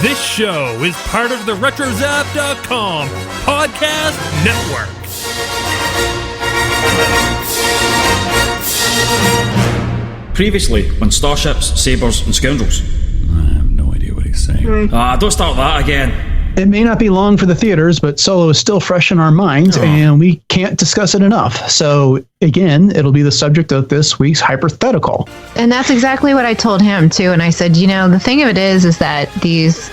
This show is part of the RetroZap.com podcast network. Previously on Starships, Sabers, and Scoundrels. I have no idea what he's saying. Don't start that again. It may not be long for the theaters, but Solo is still fresh in our minds, and we can't discuss it enough. So, again, it'll be the subject of this week's hypothetical. And that's exactly what I told him, too. And I said, you know, the thing of it is that these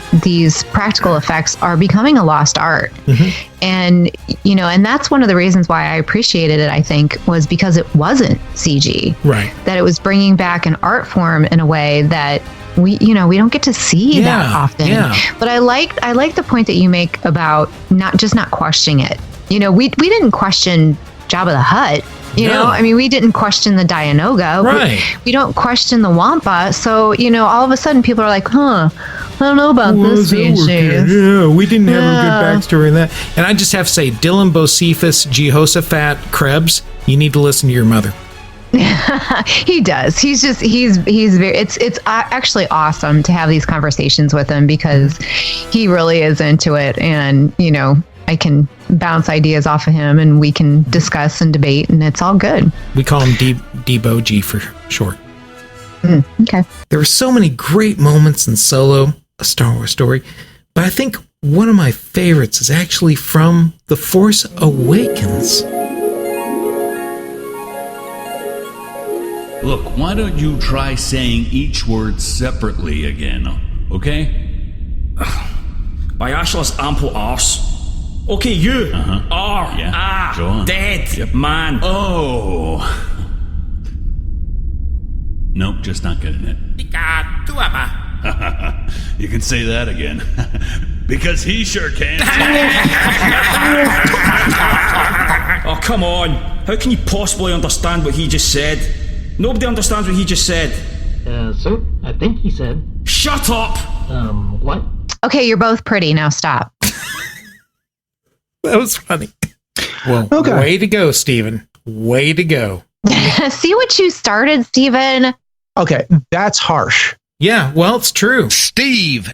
practical effects are becoming a lost art. Mm-hmm. And, you know, and that's one of the reasons why I appreciated it, I think, was because it wasn't CG. Right. That it was bringing back an art form in a way that we don't get to see that often. Yeah. But I like the point that you make about not questioning it. You know, we didn't question Jabba the Hutt. You know, I mean, we didn't question the Dianoga. Right. We don't question the Wampa. So, you know, all of a sudden people are like, I don't know about this species. Yeah, we didn't have a good backstory in that. And I just have to say, Dylan Bocephus, Jehoshaphat Krebs, you need to listen to your mother. He does. He's very, it's actually awesome to have these conversations with him because he really is into it. And, you know, I can bounce ideas off of him and we can discuss and debate and it's all good. We call him D-Bo-G for short. Okay. There were so many great moments in Solo, a Star Wars story, but I think one of my favorites is actually from The Force Awakens. Look, why don't you try saying each word separately again, okay? By Ashla's ample arse. Okay, you are dead, man. Oh. Nope, just not getting it. You can say that again. Because he sure can. Oh, come on. How can you possibly understand what he just said? Nobody understands what he just said. Sir, I think he said... Shut up! What? Okay, you're both pretty. Now stop. That was funny. Well, way to go, Steven. Way to go. See what you started, Steven? Okay, that's harsh. Yeah, well, it's true. Steve!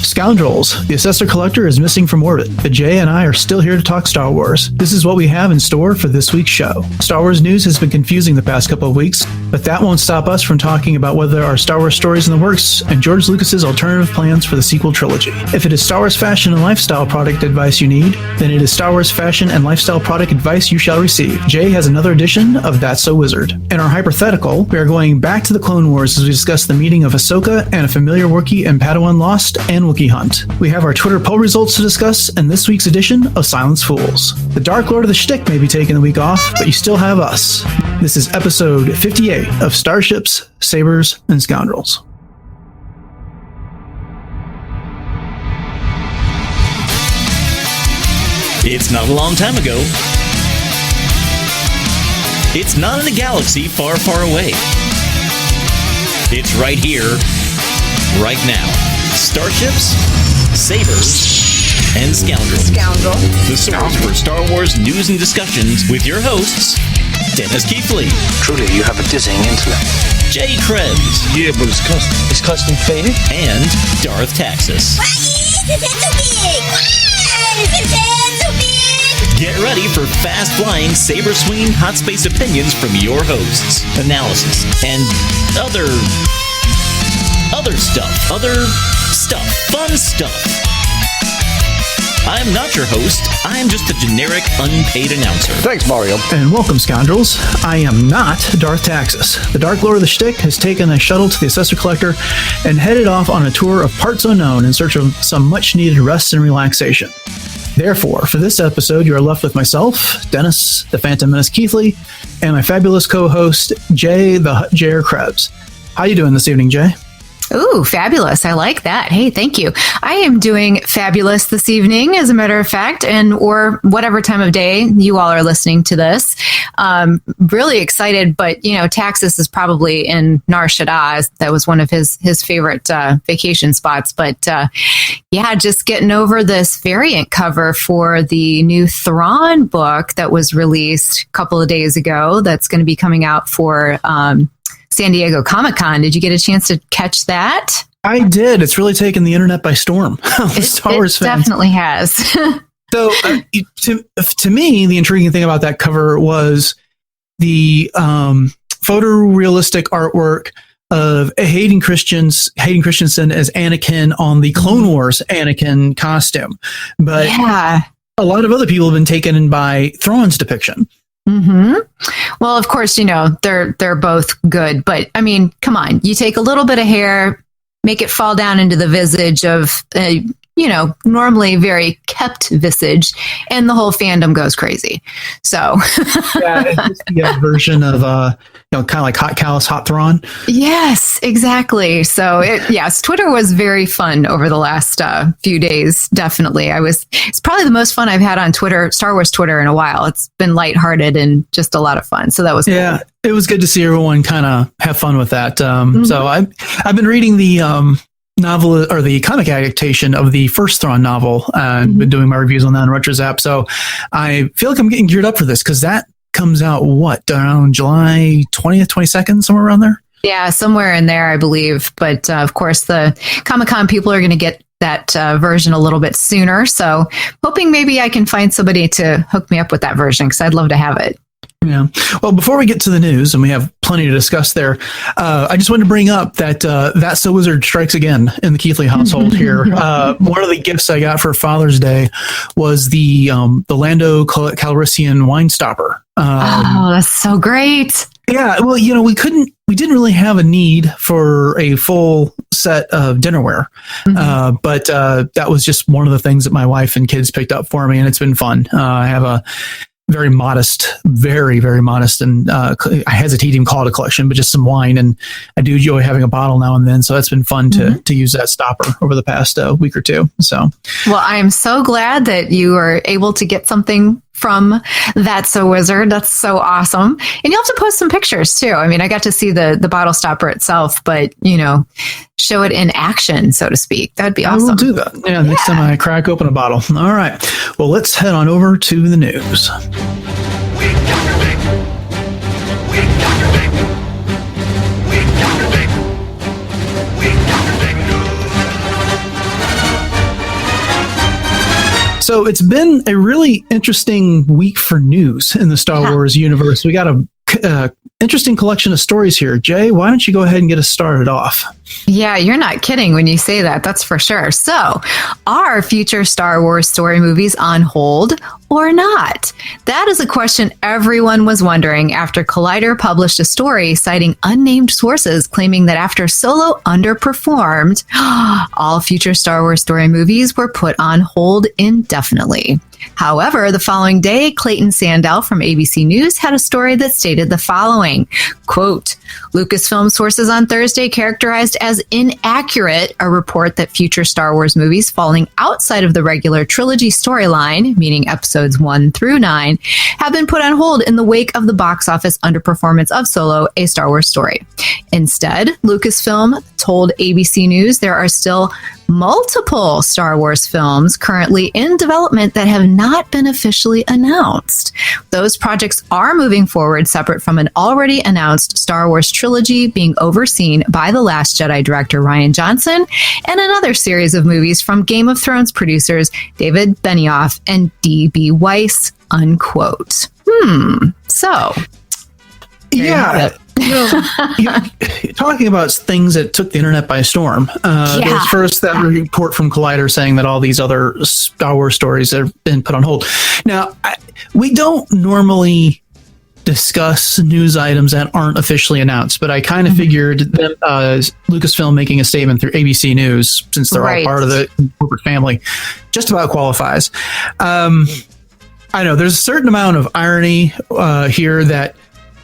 Scoundrels. The Assessor Collector is missing from orbit, but Jay and I are still here to talk Star Wars. This is what we have in store for this week's show. Star Wars news has been confusing the past couple of weeks, but that won't stop us from talking about whether there are Star Wars stories in the works and George Lucas's alternative plans for the sequel trilogy. If it is Star Wars fashion and lifestyle product advice you need, then it is Star Wars fashion and lifestyle product advice you shall receive. Jay has another edition of That's So Wizard. In our hypothetical, we are going back to the Clone Wars as we discuss the meeting of Ahsoka and a familiar Wookiee in Padawan Lost and Wookiee Hunt. We have our Twitter poll results to discuss in this week's edition of Silence Fools. The Dark Lord of the Shtick may be taking the week off, but you still have us. This is episode 58 of Starships, Sabers, and Scoundrels. It's not a long time ago. It's not in a galaxy far, far away. It's right here, right now. Starships, Sabers, and Scoundrels. The source for Star Wars news and discussions with your hosts, Dennis Keithley. Truly, you have a dizzying intellect. Jay Krebs. Yeah, but it's custom. It's custom faded? And Darth Taxus. Get ready for fast-flying, saber-swinging, hot space opinions from your hosts, analysis, and other stuff, fun stuff. I'm not your host. I'm just a generic, unpaid announcer. Thanks, Mario. And welcome, Scoundrels. I am not Darth Taxus. The Dark Lord of the Shtick has taken a shuttle to the Assessor Collector and headed off on a tour of parts unknown in search of some much-needed rest and relaxation. Therefore, for this episode, you are left with myself, Dennis, the Phantom Menace Keithley, and my fabulous co-host, Jay the Hutt Jayer Krebs. How you doing this evening, Jay? Ooh, fabulous. I like that. Hey, thank you. I am doing fabulous this evening, as a matter of fact, or whatever time of day you all are listening to this. Really excited, but, you know, Taxus is probably in Nar Shaddaa. That was one of his favorite vacation spots. But yeah, just getting over this variant cover for the new Thrawn book that was released a couple of days ago that's going to be coming out for San Diego Comic-Con. Did you get a chance to catch that? I did. It's really taken the internet by storm. Star Wars fans definitely has. So, to me, the intriguing thing about that cover was the photorealistic artwork of Hayden Christensen as Anakin on the Clone Wars Anakin costume. But a lot of other people have been taken in by Thrawn's depiction. Mm-hmm. Well, of course, they're both good, but I mean, come on, you take a little bit of hair, make it fall down into the visage of normally very kept visage, and the whole fandom goes crazy. So it's the version of kind of like Hot Callus, Hot Thrawn. Yes, exactly. So Twitter was very fun over the last few days. Definitely, it's probably the most fun I've had on Twitter, Star Wars Twitter, in a while. It's been lighthearted and just a lot of fun. So that was cool. It was good to see everyone kind of have fun with that. So I've been reading the novel or the comic adaptation of the first Thrawn novel, and been doing my reviews on that on RetroZap. So I feel like I'm getting geared up for this because that comes out around July 20th, 22nd, somewhere around there. Yeah, somewhere in there, I believe. But of course, the Comic-Con people are going to get that version a little bit sooner. So hoping maybe I can find somebody to hook me up with that version because I'd love to have it. Yeah. Well, before we get to the news, and we have plenty to discuss there, I just wanted to bring up that That's the Wizard strikes again in the Keithley household here. One of the gifts I got for Father's Day was the Lando Calrissian wine stopper. That's so great. Yeah. Well, we didn't really have a need for a full set of dinnerware. But that was just one of the things that my wife and kids picked up for me, and it's been fun. I have a very modest, very, very modest, and I hesitate to even call it a collection, but just some wine. And I do enjoy having a bottle now and then. So it's been fun to use that stopper over the past week or two. So, well, I am so glad that you are able to get something from That's a Wizard. That's so awesome. And you'll have to post some pictures too. I mean, I got to see the bottle stopper itself, but show it in action, so to speak. That'd be awesome. I will do that. Yeah, next time I crack open a bottle. All right. Well, let's head on over to the news. So it's been a really interesting week for news in the Star Wars universe. We got a interesting collection of stories here. Jay, why don't you go ahead and get us started off? Yeah, you're not kidding when you say that. That's for sure. So, are future Star Wars story movies on hold or not? That is a question everyone was wondering after Collider published a story citing unnamed sources claiming that after Solo underperformed, all future Star Wars story movies were put on hold indefinitely. However, the following day, Clayton Sandell from ABC News had a story that stated the following, quote, Lucasfilm sources on Thursday characterized as inaccurate a report that future Star Wars movies falling outside of the regular trilogy storyline, meaning episodes 1 through 9, have been put on hold in the wake of the box office underperformance of Solo, A Star Wars Story. Instead, Lucasfilm told ABC News there are still multiple Star Wars films currently in development that have not been officially announced. Those projects are moving forward separate from an already announced Star Wars trilogy being overseen by The Last Jedi director Rian Johnson and another series of movies from Game of Thrones producers David Benioff and D.B. Weiss, unquote. So, yeah. Talking about things that took the internet by storm. There was first that report from Collider saying that all these other Star Wars stories have been put on hold. Now, we don't normally discuss news items that aren't officially announced, but I kind of figured that Lucasfilm making a statement through ABC News, since they're all part of the corporate family, just about qualifies. I know there's a certain amount of irony here that,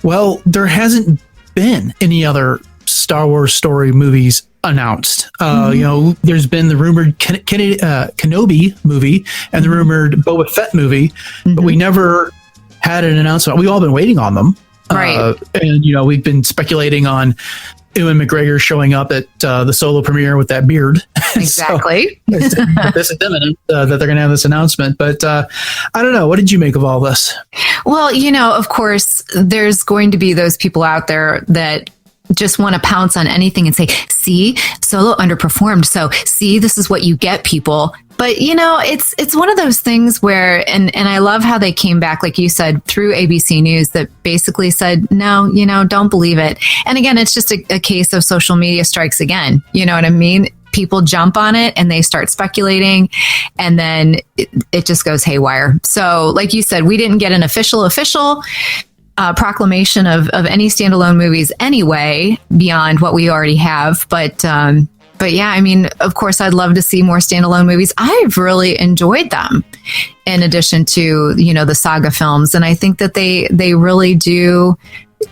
well, there hasn't been any other Star Wars story movies announced. There's been the rumored Kenobi movie and the rumored Boba Fett movie, but we never had an announcement. We've all been waiting on them. Right. And, we've been speculating on Ewan McGregor showing up at the Solo premiere with that beard. Exactly. So, this is imminent that they're going to have this announcement. But I don't know. What did you make of all this? Well, of course, there's going to be those people out there that just want to pounce on anything and say, see, Solo underperformed. So see, this is what you get, people. But, you know, it's one of those things where, and I love how they came back, like you said, through ABC News that basically said, no, you know, don't believe it. And again, it's just a case of social media strikes again. You know what I mean? People jump on it and they start speculating, and then it just goes haywire. So like you said, we didn't get an official proclamation of any standalone movies anyway, beyond what we already have. But yeah, I mean, of course, I'd love to see more standalone movies. I've really enjoyed them in addition to, you know, the saga films. And I think that they really do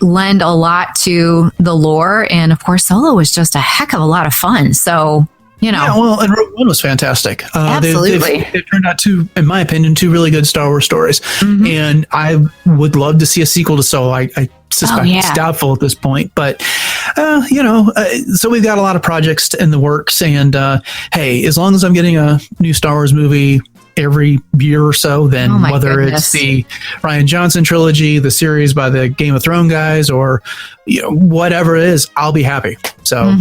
lend a lot to the lore. And of course, Solo was just a heck of a lot of fun. So, you know. Yeah, well, and Rogue One was fantastic. Absolutely. It turned out in my opinion, two really good Star Wars stories. Mm-hmm. And I would love to see a sequel to Solo. I suspect it's doubtful at this point, but you know, so we've got a lot of projects in the works, and hey, as long as I'm getting a new Star Wars movie every year or so, then whether it's the Rian Johnson trilogy, the series by the Game of Thrones guys, or you know, whatever it is, I'll be happy. So,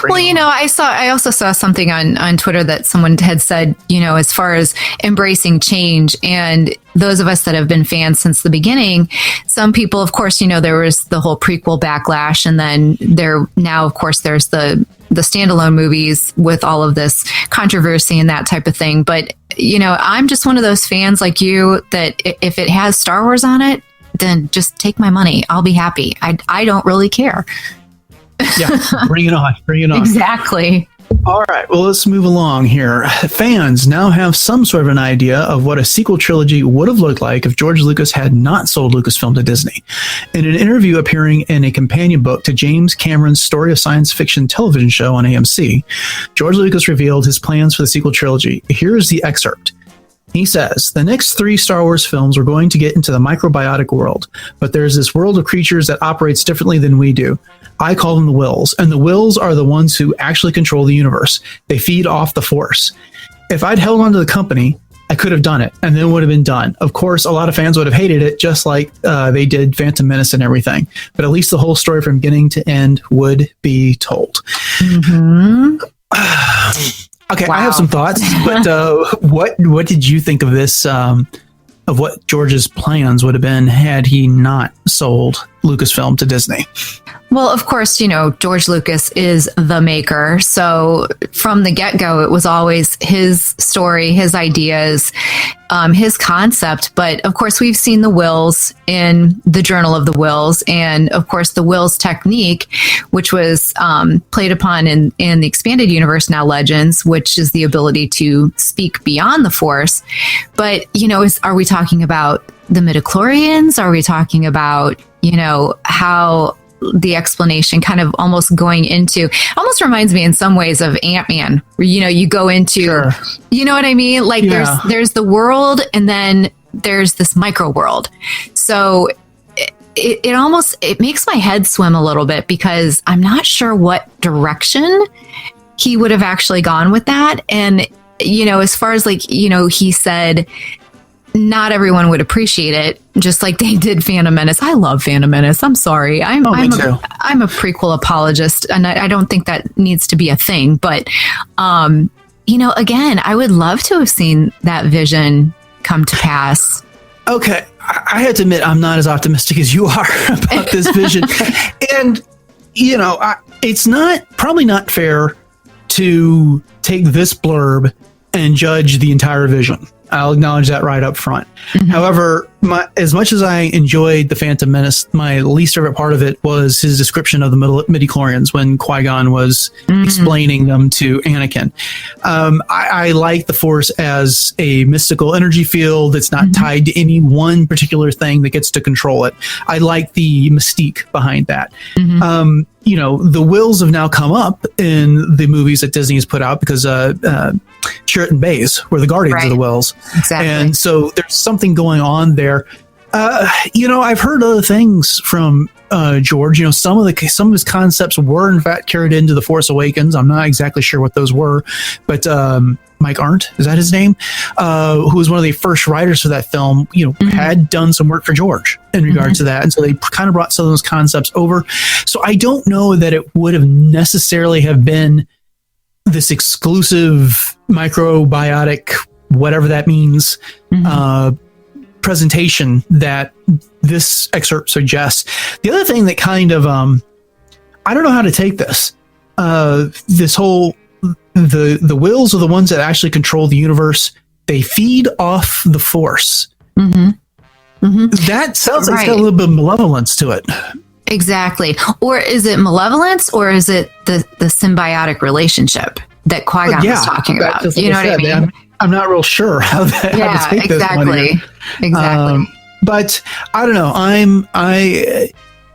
well, you know, I also saw something on Twitter that someone had said, you know, as far as embracing change, and those of us that have been fans since the beginning, some people, of course, you know, there was the whole prequel backlash, and then now, of course, there's the standalone movies with all of this controversy and that type of thing. But, you know, I'm just one of those fans like you that if it has Star Wars on it, then just take my money. I'll be happy. I don't really care. Yeah, bring it on. Bring it on. Exactly. All right, well, let's move along here. Fans now have some sort of an idea of what a sequel trilogy would have looked like if George Lucas had not sold Lucasfilm to Disney. In an interview appearing in a companion book to James Cameron's story of science fiction television show on AMC, George Lucas revealed his plans for the sequel trilogy. Here is the excerpt. He says, the next 3 Star Wars films were going to get into the microbiotic world, but there's this world of creatures that operates differently than we do. I call them the Wills, and the Wills are the ones who actually control the universe. They feed off the Force. If I'd held on to the company, I could have done it, and then it would have been done. Of course, a lot of fans would have hated it, just like they did Phantom Menace and everything. But at least the whole story from beginning to end would be told. Mm-hmm. Okay, wow. I have some thoughts, but what did you think of this, of what George's plans would have been had he not sold Lucasfilm to Disney? Well, of course, you know, George Lucas is the maker. So from the get-go, it was always his story, his ideas, his concept. But of course, we've seen the Wills in the Journal of the Wills. And of course, the Wills technique, which was played upon in the expanded universe now Legends, which is the ability to speak beyond the Force. But, you know, are we talking about the midichlorians? Are we talking about, you know, how the explanation kind of almost reminds me in some ways of Ant-Man, where, you know, you go into, you know what I mean? Like there's the world, and then there's this micro world. So it makes my head swim a little bit, because I'm not sure what direction he would have actually gone with that. And, you know, as far as like, you know, he said, not everyone would appreciate it, just like they did Phantom Menace. I love Phantom Menace. I'm sorry. I'm a prequel apologist, and I don't think that needs to be a thing. But, you know, again, I would love to have seen that vision come to pass. Okay. I have to admit, I'm not as optimistic as you are about this vision. And, you know, it's probably not fair to take this blurb and judge the entire vision. I'll acknowledge that right up front. Mm-hmm. However, as much as I enjoyed the Phantom Menace, my least favorite part of it was his description of the midichlorians when Qui-Gon was explaining them to Anakin. I like the Force as a mystical energy field that's not tied to any one particular thing that gets to control it. I like the mystique behind that. You know, the Wills have now come up in the movies that Disney has put out, because Chirrut and Baze were the guardians of the Wills. Exactly. And so there's something going on there. I've heard other things from George. Some of his concepts were in fact carried into The Force Awakens. I'm not exactly sure what those were, but Mike Arndt, is that his name? Who was one of the first writers for that film, had done some work for George in regards to that. And so they kind of brought some of those concepts over. So I don't know that it would have necessarily have been this exclusive microbiotic, whatever that means, presentation that this excerpt suggests. The other thing that kind of, I don't know how to take this. This whole, the wills are the ones that actually control the universe. They feed off the Force. That sounds like it's got a little bit of malevolence to it. Exactly. Or is it malevolence, or is it the symbiotic relationship that Qui-Gon was talking about? You know what I mean? I'm not real sure how to take this one here. Exactly. But I don't know.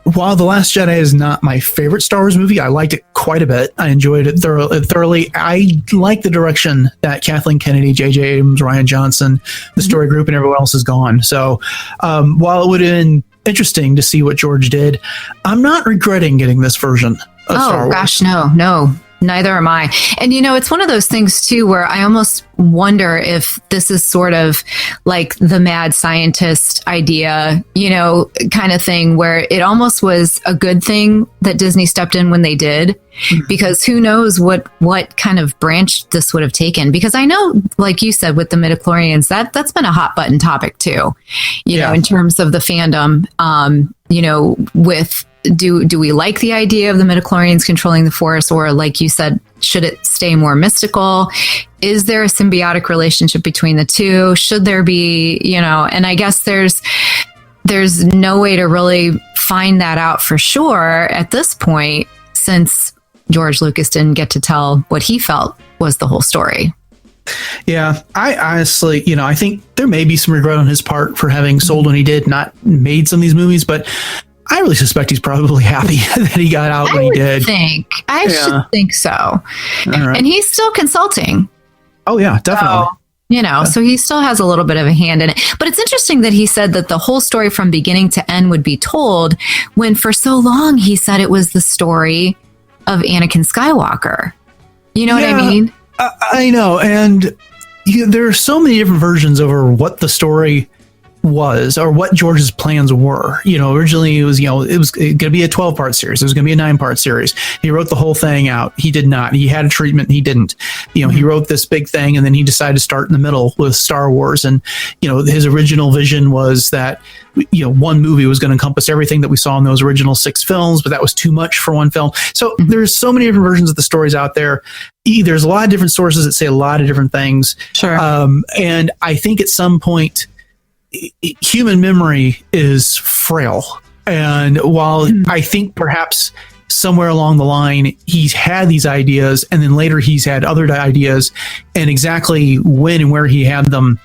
While The Last Jedi is not my favorite Star Wars movie, I liked it quite a bit. I enjoyed it thoroughly. I like the direction that Kathleen Kennedy, J.J. Abrams, Rian Johnson, the story group, and everyone else has gone. So while it would have been interesting to see what George did, I'm not regretting getting this version of Star Wars. Gosh, no. Neither am I. And, it's one of those things, too, where I almost wonder if this is sort of like the mad scientist idea, kind of thing, where it almost was a good thing that Disney stepped in when they did, because who knows what kind of branch this would have taken. Because I know, like you said, with the midichlorians, that's been a hot button topic, too, in terms of the fandom, with do we like the idea of the midichlorians controlling the Force, or like you said, should it stay more mystical? Is there a symbiotic relationship between the two? Should there be, and I guess there's no way to really find that out for sure at this point, since George Lucas didn't get to tell what he felt was the whole story. Yeah, I honestly, I think there may be some regret on his part for having sold when he did, not made some of these movies, but I really suspect he's probably happy that he got out when he did. I should think so. Right. And he's still consulting. Oh, yeah, definitely. So he still has a little bit of a hand in it. But it's interesting that he said that the whole story from beginning to end would be told, when for so long he said it was the story of Anakin Skywalker. You know what I mean? I know. And there are so many different versions over what the story was, or what George's plans were. Originally it was going to be a 12-part series. It was going to be a 9-part series. He wrote the whole thing out. He did not. He had a treatment. He didn't. He wrote this big thing, and then he decided to start in the middle with Star Wars. And his original vision was that one movie was going to encompass everything that we saw in those original 6 films, but that was too much for one film. So there's so many different versions of the stories out there. There's a lot of different sources that say a lot of different things. Sure. And I think at some point, human memory is frail. And while I think perhaps somewhere along the line, he's had these ideas, and then later he's had other ideas, and exactly when and where he had them,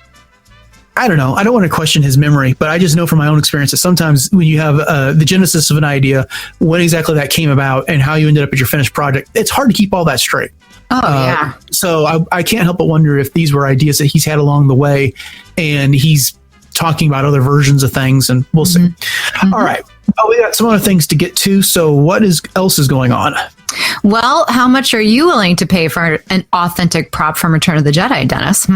I don't know. I don't want to question his memory, but I just know from my own experience that sometimes when you have the genesis of an idea, when exactly that came about and how you ended up at your finished project, it's hard to keep all that straight. Yeah. So I can't help but wonder if these were ideas that he's had along the way, and he's talking about other versions of things, and we'll see. All right. We got some other things to get to. So what else is going on? Well, how much are you willing to pay for an authentic prop from Return of the Jedi, Dennis?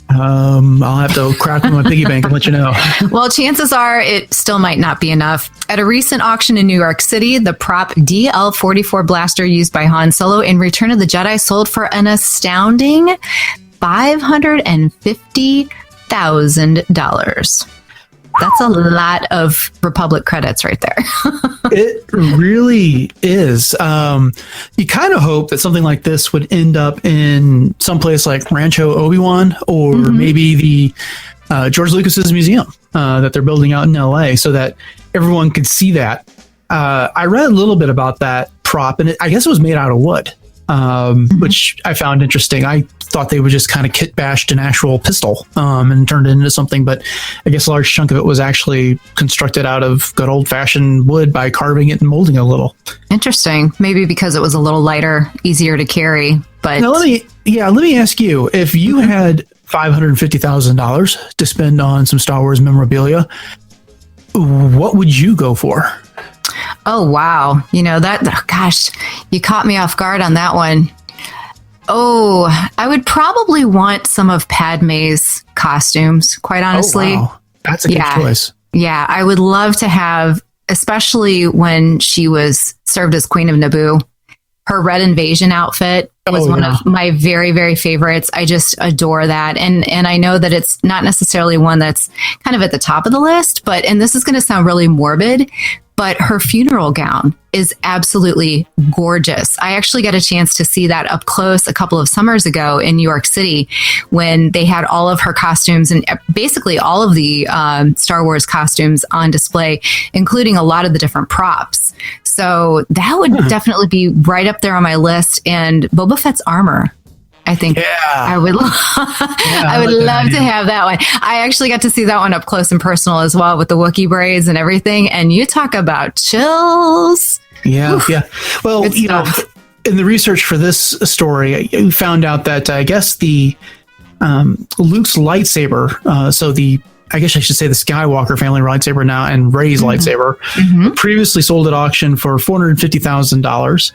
I'll have to crack on my piggy bank and let you know. Well, chances are it still might not be enough. At a recent auction in New York City, the prop DL-44 blaster used by Han Solo in Return of the Jedi sold for an astounding $550,000. That's a lot of Republic credits right there. It really is. You kind of hope that something like this would end up in someplace like Rancho Obi-Wan, or maybe the George Lucas's museum that they're building out in LA, so that everyone could see that. I read a little bit about that prop, and I guess it was made out of wood. which I found interesting. I thought they would just kind of kit bashed an actual pistol and turned it into something, but I guess a large chunk of it was actually constructed out of good old fashioned wood by carving it and molding it a little. Interesting. Maybe because it was a little lighter, easier to carry. But now let me ask you, if you had $550,000 to spend on some Star Wars memorabilia, what would you go for? Oh, wow. Gosh, you caught me off guard on that one. Oh, I would probably want some of Padme's costumes, quite honestly. Oh, wow. That's a good choice. Yeah, I would love to have, especially when she was served as Queen of Naboo. Her Red Invasion outfit was one of my very, very favorites. I just adore that. And I know that it's not necessarily one that's kind of at the top of the list, and this is going to sound really morbid, but her funeral gown is absolutely gorgeous. I actually got a chance to see that up close a couple of summers ago in New York City when they had all of her costumes and basically all of the Star Wars costumes on display, including a lot of the different props. So that would definitely be right up there on my list. And Boba Fett's armor, I think I would love to have that one. I actually got to see that one up close and personal as well with the Wookiee braids and everything. And you talk about chills. Yeah. Oof. Yeah. Well, in the research for this story, you found out that I guess the Luke's lightsaber, I guess I should say the Skywalker family lightsaber now and Rey's lightsaber, previously sold at auction for $450,000.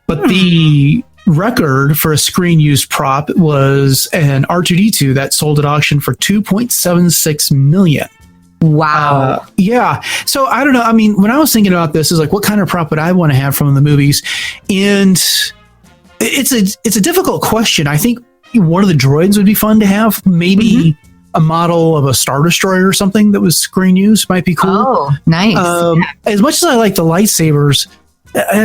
But the record for a screen used prop was an R2D2 that sold at auction for $2.76 million. Wow. Yeah. So I don't know. I mean, when I was thinking about this, is like, what kind of prop would I want to have from the movies? And it's a difficult question. I think one of the droids would be fun to have. Maybe a model of a Star Destroyer or something that was screen used might be cool. Oh, nice. As much as I like the lightsabers,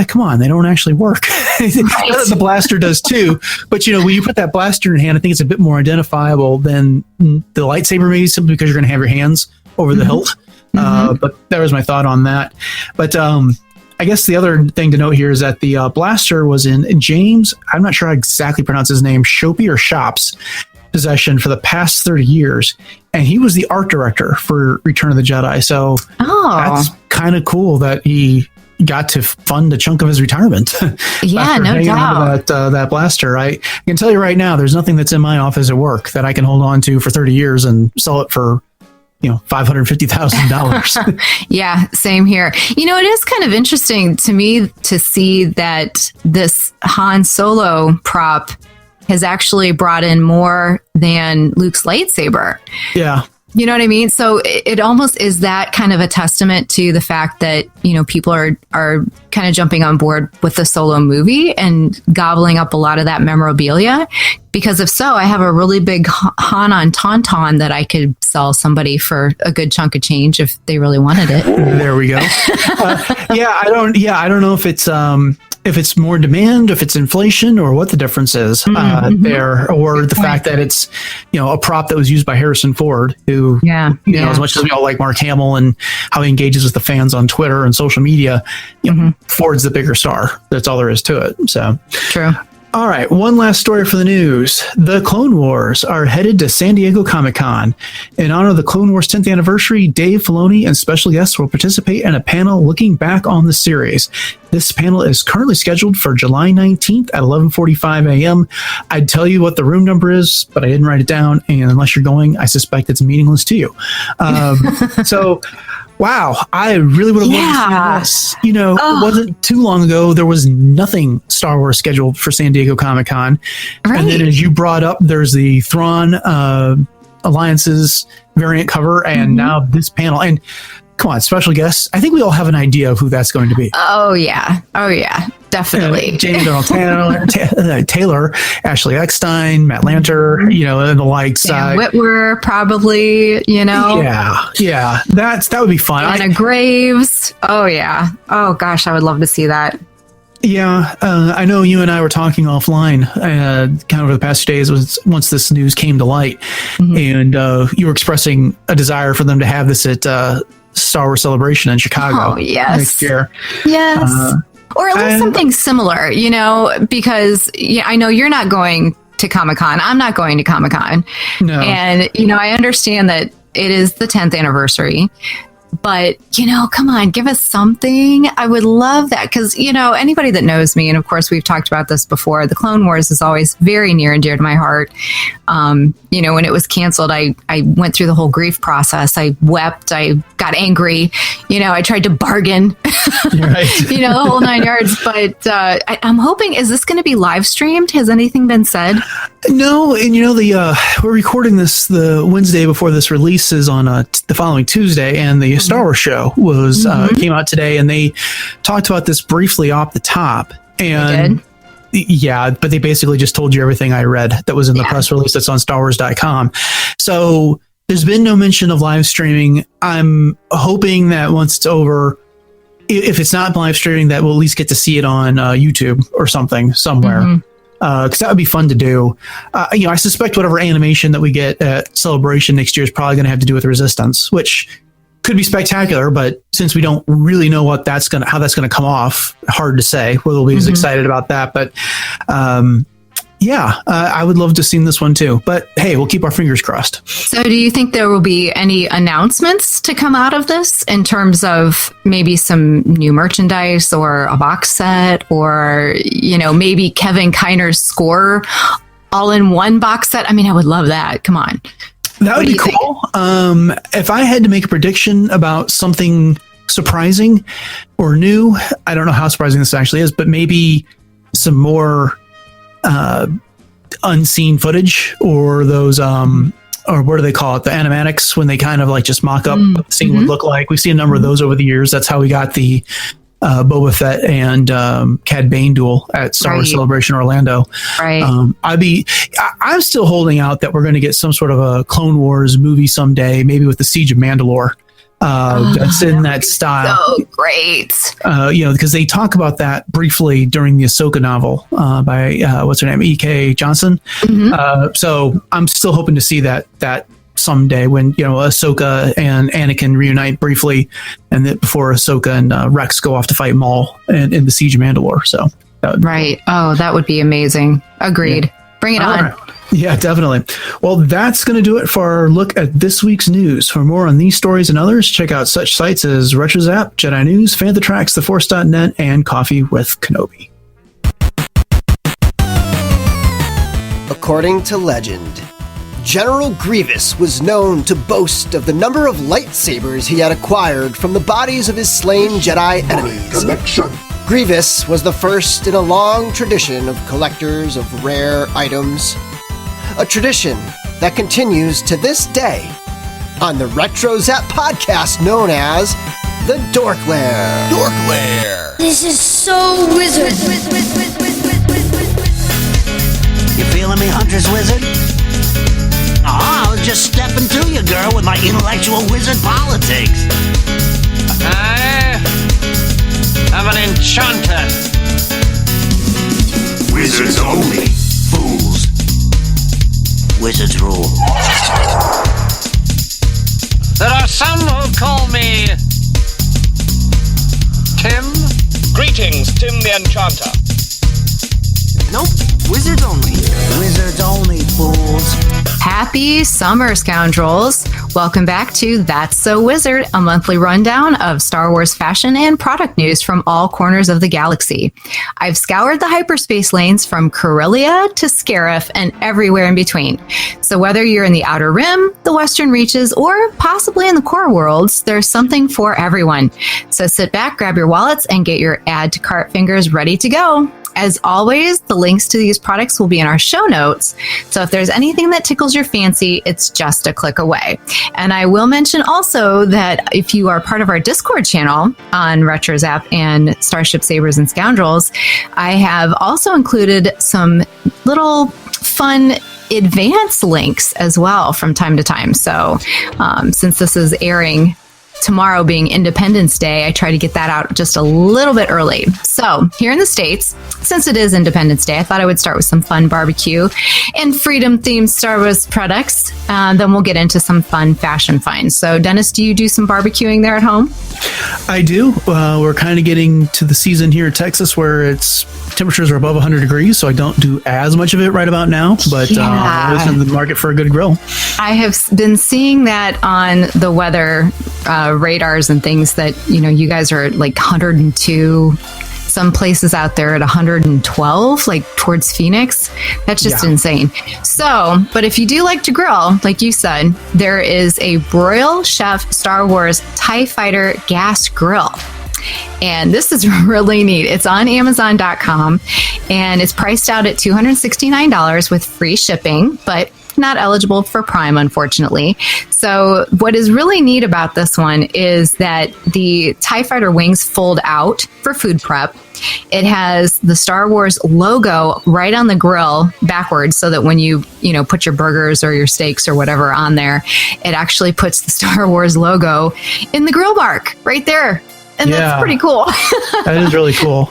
come on, they don't actually work. The blaster does too, but when you put that blaster in your hand, I think it's a bit more identifiable than the lightsaber, maybe simply because you're going to have your hands over the hilt. But that was my thought on that. But I guess the other thing to note here is that the blaster was in James, I'm not sure how I exactly pronounce his name, Shop's possession for the past 30 years, and he was the art director for Return of the Jedi. So that's kind of cool that he got to fund a chunk of his retirement. Yeah, no doubt. That blaster. I can tell you right now, there's nothing that's in my office at work that I can hold on to for 30 years and sell it for $550,000. Yeah, same here. It is kind of interesting to me to see that this Han Solo prop has actually brought in more than Luke's lightsaber. Yeah. You know what I mean? So it almost is that kind of a testament to the fact that, people are kind of jumping on board with the Solo movie and gobbling up a lot of that memorabilia. Because if so, I have a really big Han on Tauntaun that I could sell somebody for a good chunk of change if they really wanted it. There we go. I don't know if it's more demand, if it's inflation, or what the difference is there, or the fact that it's a prop that was used by Harrison Ford, who as much as we all like Mark Hamill and how he engages with the fans on Twitter and social media, Ford's the bigger star. That's all there is to it. So true. All right, one last story for the news. The Clone Wars are headed to San Diego Comic-Con. In honor of the Clone Wars 10th anniversary, Dave Filoni and special guests will participate in a panel looking back on the series. This panel is currently scheduled for July 19th at 11:45 a.m. I'd tell you what the room number is, but I didn't write it down, and unless you're going, I suspect it's meaningless to you. So... wow, I really would have loved to see this. It wasn't too long ago, there was nothing Star Wars scheduled for San Diego Comic-Con. Right. And then as you brought up, there's the Thrawn Alliances variant cover, and now this panel. And come on, special guests. I think we all have an idea of who that's going to be. Oh, yeah. Definitely. Jamie Donald Taylor, Ashley Eckstein, Matt Lanter, and the likes. Sam Witwer, probably, Yeah. That would be fun. Anna Graves. Oh, yeah. Oh, gosh, I would love to see that. Yeah, I know you and I were talking offline kind of over the past few days once this news came to light, and you were expressing a desire for them to have this at Star Wars Celebration in Chicago next year. Yes. Or at least something similar, because I know you're not going to Comic-Con. I'm not going to Comic-Con. No. And, I understand that it is the 10th anniversary. But, come on, give us something. I would love that because, anybody that knows me, and of course, we've talked about this before, the Clone Wars is always very near and dear to my heart. When it was canceled, I went through the whole grief process. I wept. I got angry. I tried to bargain, Right. the whole 9 yards. But I'm hoping, is this going to be live streamed? Has anything been said? No, and we're recording this the Wednesday before this releases on the following Tuesday, and the Star Wars show was came out today, and they talked about this briefly off the top. And yeah, but they basically just told you everything I read that was in the press release that's on StarWars.com. So there's been no mention of live streaming. I'm hoping that once it's over, if it's not live streaming, that we'll at least get to see it on YouTube or something somewhere. Because that would be fun to do. I suspect whatever animation that we get at Celebration next year is probably going to have to do with Resistance, which could be spectacular. But since we don't really know how that's going to come off, hard to say whether we'll be as excited about that. But I would love to see this one too. But hey, we'll keep our fingers crossed. So do you think there will be any announcements to come out of this in terms of maybe some new merchandise or a box set or, maybe Kevin Kiner's score all in one box set? I mean, I would love that. Come on. That would be cool. If I had to make a prediction about something surprising or new, I don't know how surprising this actually is, but maybe some more unseen footage or those or what do they call it, the animatics, when they kind of like just mock up what the scene would look like. We've seen a number of those over the years. That's how we got the Boba Fett and Cad Bane duel at Star Wars Celebration Orlando. Right. I'm still holding out that we're going to get some sort of a Clone Wars movie someday, maybe with the Siege of Mandalore. That's in that style. So great. Because they talk about that briefly during the Ahsoka novel by what's her name, E.K. Johnson. So I'm still hoping to see that someday when Ahsoka and Anakin reunite briefly, and that before Ahsoka and Rex go off to fight Maul in the Siege of Mandalore. So right. Oh, that would be amazing. Agreed. Yeah. Bring it on. Right. Yeah, definitely. Well, that's going to do it for our look at this week's news. For more on these stories and others, check out such sites as RetroZap, Jedi News, Fantha Tracks, TheForce.net, and Coffee with Kenobi. According to legend, General Grievous was known to boast of the number of lightsabers he had acquired from the bodies of his slain Jedi enemies. Grievous was the first in a long tradition of collectors of rare items. A tradition that continues to this day on the RetroZap podcast known as the Dork Lair. Dork Lair. This is so wizard. You feeling me, Hunter's Wizard? I was just stepping to you, girl, with my intellectual wizard politics. I am an enchanter. Wizards only, fools. Wizards rule. There are some who call me Tim. Greetings, Tim the Enchanter. Nope, wizards only. Wizards only, fools. Happy summer, Scoundrels. Welcome back to That's So Wizard, a monthly rundown of Star Wars fashion and product news from all corners of the galaxy. I've scoured the hyperspace lanes from Corellia to Scarif and everywhere in between. So whether you're in the Outer Rim, the Western Reaches, or possibly in the core worlds, there's something for everyone. So sit back, grab your wallets, and get your add to cart fingers ready to go. As always, the links to these products will be in our show notes. So if there's anything that tickles your fancy, it's just a click away. And I will mention also that if you are part of our Discord channel on RetroZap and Starships, Sabers, and Scoundrels, I have also included some little fun advanced links as well from time to time. So since this is airing tomorrow being Independence Day, I try to get that out just a little bit early. So here in the States, since it is Independence Day, I thought I would start with some fun barbecue and freedom-themed Star Wars products. Then we'll get into some fun fashion finds. So Dennis, do you do some barbecuing there at home? I do. We're kind of getting to the season here in Texas where temperatures are above 100 degrees, so I don't do as much of it right about now, but I'm always in the market for a good grill. I have been seeing that on the weather radars and things that, you guys are like 102, some places out there at 112, like towards Phoenix. That's just insane. So, but if you do like to grill, like you said, there is a Broil Chef Star Wars TIE Fighter gas grill. And this is really neat. It's on Amazon.com and it's priced out at $269 with free shipping, but not eligible for Prime, unfortunately. So what is really neat about this one is that the TIE Fighter wings fold out for food prep. It has the Star Wars logo right on the grill backwards, so that when you put your burgers or your steaks or whatever on there, it actually puts the Star Wars logo in the grill mark right there. And that's pretty cool. That is really cool.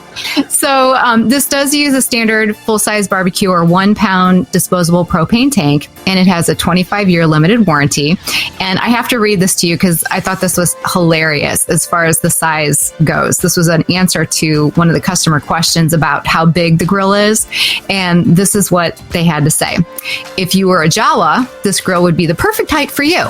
So this does use a standard full-size barbecue or 1 pound disposable propane tank, and it has a 25-year limited warranty. And I have to read this to you because I thought this was hilarious as far as the size goes. This was an answer to one of the customer questions about how big the grill is. And this is what they had to say. If you were a Jawa, this grill would be the perfect height for you.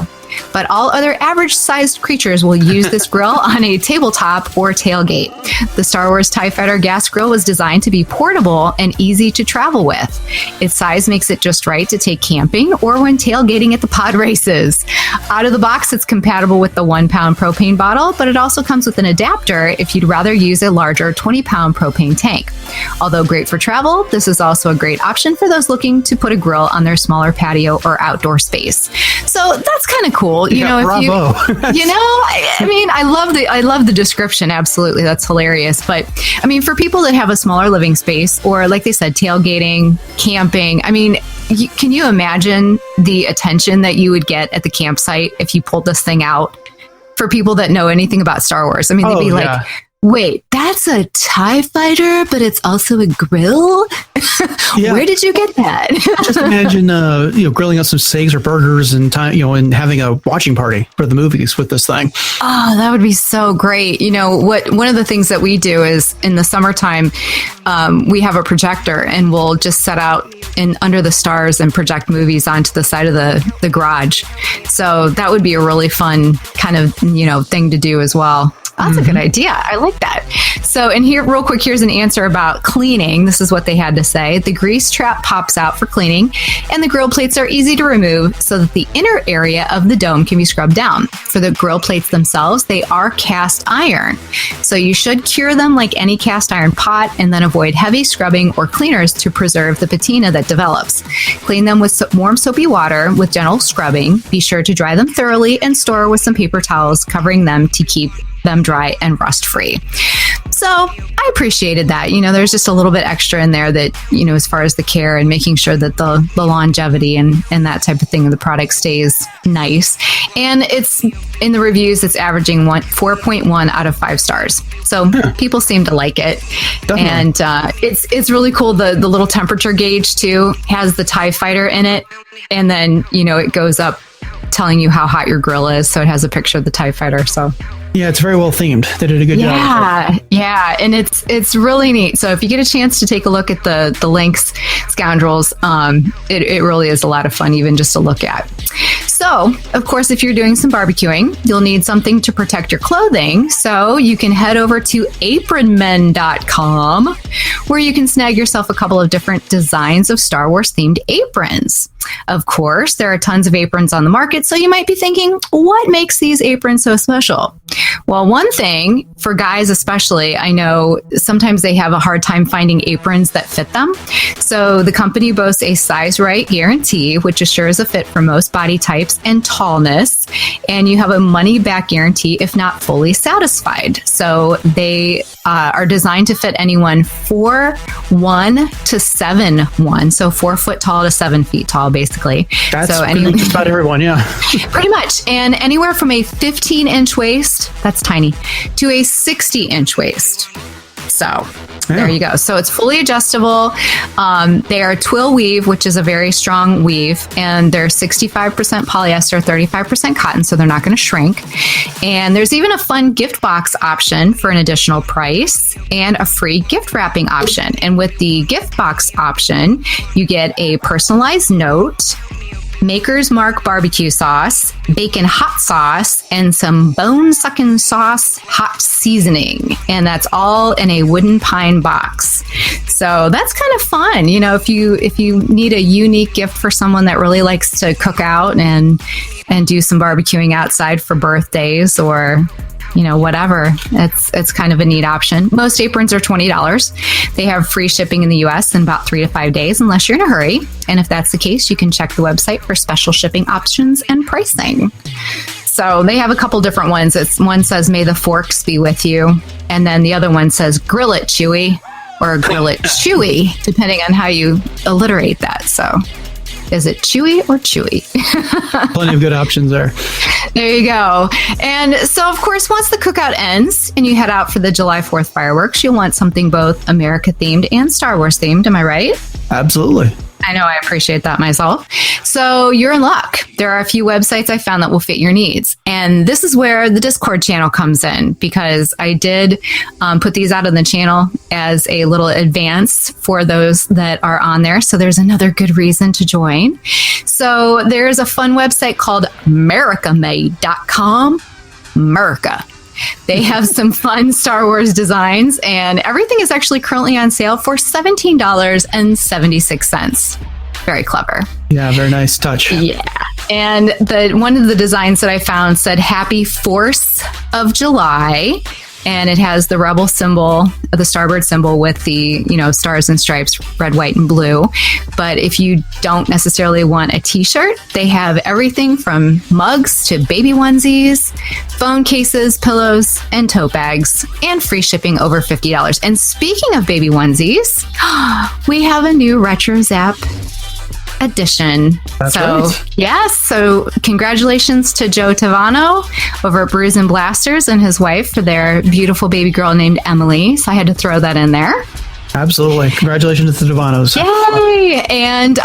But all other average-sized creatures will use this grill on a tabletop or tailgate. The Star Wars TIE Fighter gas grill was designed to be portable and easy to travel with. Its size makes it just right to take camping or when tailgating at the pod races. Out of the box, it's compatible with the 1 pound propane bottle, but it also comes with an adapter if you'd rather use a larger 20-pound propane tank. Although great for travel, this is also a great option for those looking to put a grill on their smaller patio or outdoor space. So that's kind of cool. Bravo. I love the description. Absolutely. That's hilarious. But I mean, for people that have a smaller living space or like they said, tailgating, camping, I mean, can you imagine the attention that you would get at the campsite if you pulled this thing out for people that know anything about Star Wars? I mean, they'd be like, wait, that's a TIE Fighter, but it's also a grill? Where did you get that? Just imagine, grilling up some steaks or burgers and and having a watching party for the movies with this thing. Oh, that would be so great. One of the things that we do is in the summertime, we have a projector and we'll just set out under the stars and project movies onto the side of the garage. So that would be a really fun kind of, thing to do as well. That's a good idea. I like that. So, and here, real quick, here's an answer about cleaning. This is what they had to say. The grease trap pops out for cleaning, and the grill plates are easy to remove so that the inner area of the dome can be scrubbed down. For the grill plates themselves, they are cast iron. So you should cure them like any cast iron pot and then avoid heavy scrubbing or cleaners to preserve the patina that develops. Clean them with warm soapy water with gentle scrubbing. Be sure to dry them thoroughly and store with some paper towels covering them to keep them dry and rust free. So I appreciated that. There's just a little bit extra in there that, as far as the care and making sure that the longevity and that type of thing of the product stays nice. And it's in the reviews, it's averaging 4.1 out of 5 stars. So people seem to like it. Definitely. And it's really cool. The little temperature gauge too has the TIE Fighter in it. And then, it goes up telling you how hot your grill is. So it has a picture of the TIE Fighter. So yeah, it's very well themed. They did a good job. Yeah, and it's really neat. So if you get a chance to take a look at the links, Scoundrels, it really is a lot of fun, even just to look at. So, of course, if you're doing some barbecuing, you'll need something to protect your clothing. So you can head over to apronmen.com, where you can snag yourself a couple of different designs of Star Wars themed aprons. Of course, there are tons of aprons on the market, so you might be thinking, what makes these aprons so special? Well, one thing for guys especially, I know sometimes they have a hard time finding aprons that fit them. So the company boasts a size right guarantee, which assures a fit for most body types and tallness. And you have a money back guarantee if not fully satisfied. So they are designed to fit anyone 4'1" to 7'1", so 4 foot tall to 7 feet tall, basically. That's so just about everyone, yeah. Pretty much. And anywhere from a 15-inch waist, that's tiny, to a 60-inch waist. So there you go. So it's fully adjustable. They are twill weave, which is a very strong weave, and they're 65% polyester, 35% cotton, so they're not going to shrink. And there's even a fun gift box option for an additional price and a free gift wrapping option. And with the gift box option, you get a personalized note, Maker's Mark barbecue sauce, bacon hot sauce, and some bone-sucking sauce hot seasoning. And that's all in a wooden pine box. So that's kind of fun. You know, if you need a unique gift for someone that really likes to cook out and do some barbecuing outside for birthdays or, you know, whatever. It's kind of a neat option. Most aprons are $20. They have free shipping in the U.S. in about 3 to 5 days, unless you're in a hurry. And if that's the case, you can check the website for special shipping options and pricing. So they have a couple different ones. One says, "May the forks be with you," and then the other one says, "Grill it, Chewy," or "Grill it, Chewy," depending on how you alliterate that. So, is it Chewy or Chewy? Plenty of good options there. There you go. And so, of course, once the cookout ends and you head out for the July 4th fireworks, you'll want something both America themed and Star Wars themed. Am I right? Absolutely. I know, I appreciate that myself. So you're in luck. There are a few websites I found that will fit your needs. And this is where the Discord channel comes in, because I did put these out on the channel as a little advance for those that are on there. So there's another good reason to join. So there's a fun website called americamade.com. America. They have some fun Star Wars designs, and everything is actually currently on sale for $17.76. Very clever. Yeah, very nice touch. Yeah. And one of the designs that I found said "Happy 4th of July," and it has the rebel symbol, the starboard symbol with the, stars and stripes, red, white, and blue. But if you don't necessarily want a t-shirt, they have everything from mugs to baby onesies, phone cases, pillows, and tote bags, and free shipping over $50. And speaking of baby onesies, we have a new Retro Zap edition. That's right. Yes. So congratulations to Joe Tavano over at Brews and Blasters and his wife for their beautiful baby girl named Emily. So I had to throw that in there. Absolutely. Congratulations to the Tavanos. Yay! And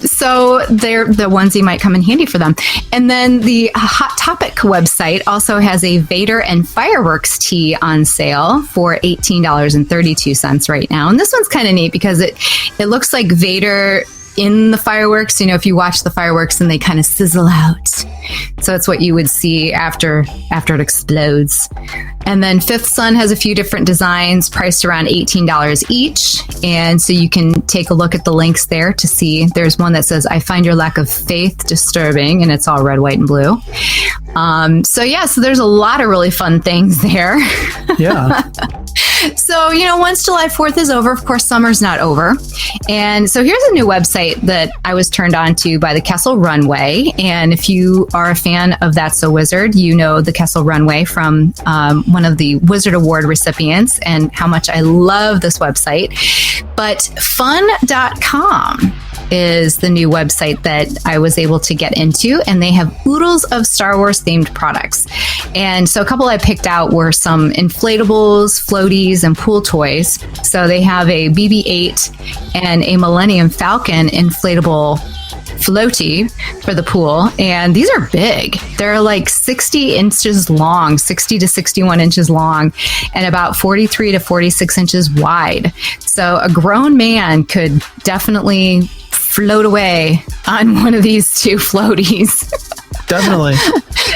so the onesie might come in handy for them. And then the Hot Topic website also has a Vader and Fireworks tee on sale for $18.32 right now. And this one's kind of neat because it looks like Vader in the fireworks. If you watch the fireworks and they kind of sizzle out. So it's what you would see after it explodes. And then Fifth Son has a few different designs priced around $18 each. And so you can take a look at the links there to see. There's one that says, "I find your lack of faith disturbing," and it's all red, white, and blue. So there's a lot of really fun things there. Yeah. So, once July 4th is over, of course, summer's not over. And so here's a new website that I was turned on to by the Kessel Runway. And if you are a fan of That's So Wizard, you know the Kessel Runway from one of the Wizard Award recipients and how much I love this website. But fun.com is the new website that I was able to get into, and they have oodles of Star Wars themed products. And so a couple I picked out were some inflatables, floaties, and pool toys. So they have a BB-8 and a Millennium Falcon inflatable floaty for the pool, and these are big. They're like 60 inches long, 60 to 61 inches long, and about 43 to 46 inches wide. So a grown man could definitely float away on one of these two floaties. Definitely.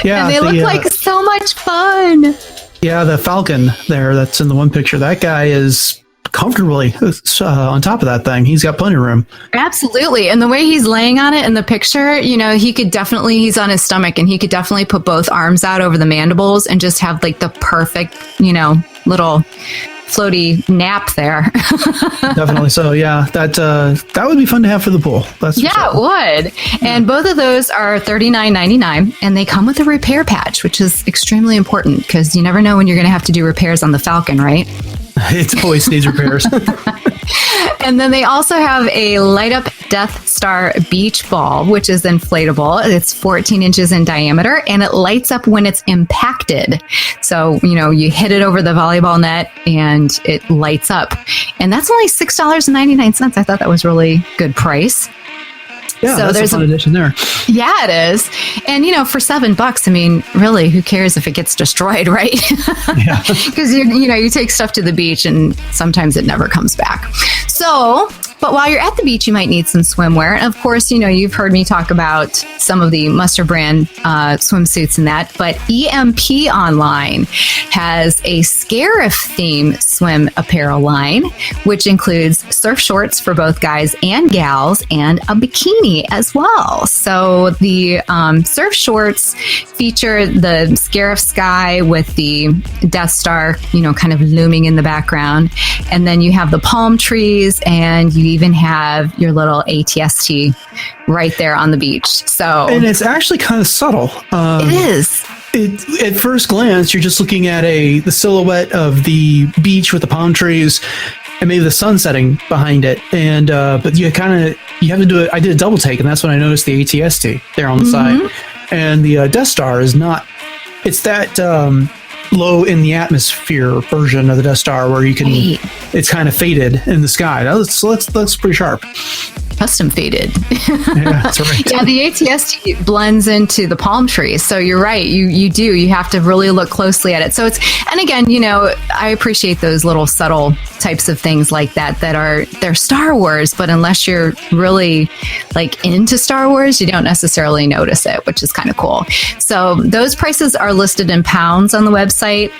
Yeah. And they look like so much fun. Yeah, the Falcon there that's in the one picture, that guy is comfortably on top of that thing. He's got plenty of room. Absolutely. And the way he's laying on it in the picture, he's on his stomach and he could definitely put both arms out over the mandibles and just have like the perfect, little floaty nap there. Definitely so. Yeah, that would be fun to have for the pool. That's it would. And both of those are $39.99, and they come with a repair patch, which is extremely important because you never know when you're going to have to do repairs on the Falcon, right? It always needs repairs. And then they also have a light up Death Star beach ball, which is inflatable. It's 14 inches in diameter and it lights up when it's impacted. So, you hit it over the volleyball net and it lights up. And that's only $6.99. I thought that was really good price. Yeah, so there's a fun addition there. Yeah, it is. And, for $7, I mean, really, who cares if it gets destroyed, right? Yeah. Because, you take stuff to the beach and sometimes it never comes back. So, but while you're at the beach, you might need some swimwear. And of course, you've heard me talk about some of the Mustard brand swimsuits and that, but EMP Online has a Scarif theme swim apparel line, which includes surf shorts for both guys and gals and a bikini as well. So the surf shorts feature the Scarif sky with the Death Star, kind of looming in the background. And then you have the palm trees and you even have your little ATST right there on the beach. And it's actually kind of subtle. It is. At first glance, you're just looking at the silhouette of the beach with the palm trees and maybe the sun setting behind it. And but you have to do it. I did a double take, and that's when I noticed the ATST there on the side. And the Death Star is not. It's that low in the atmosphere version of the Death Star where you can. Right. It's kind of faded in the sky. That's pretty sharp. Custom faded. Yeah, that's right. Yeah, the ATST blends into the palm trees. So you're right. You do. You have to really look closely at it. So and again, I appreciate those little subtle types of things like they're Star Wars, but unless you're really like into Star Wars, you don't necessarily notice it, which is kind of cool. So those prices are listed in pounds on the website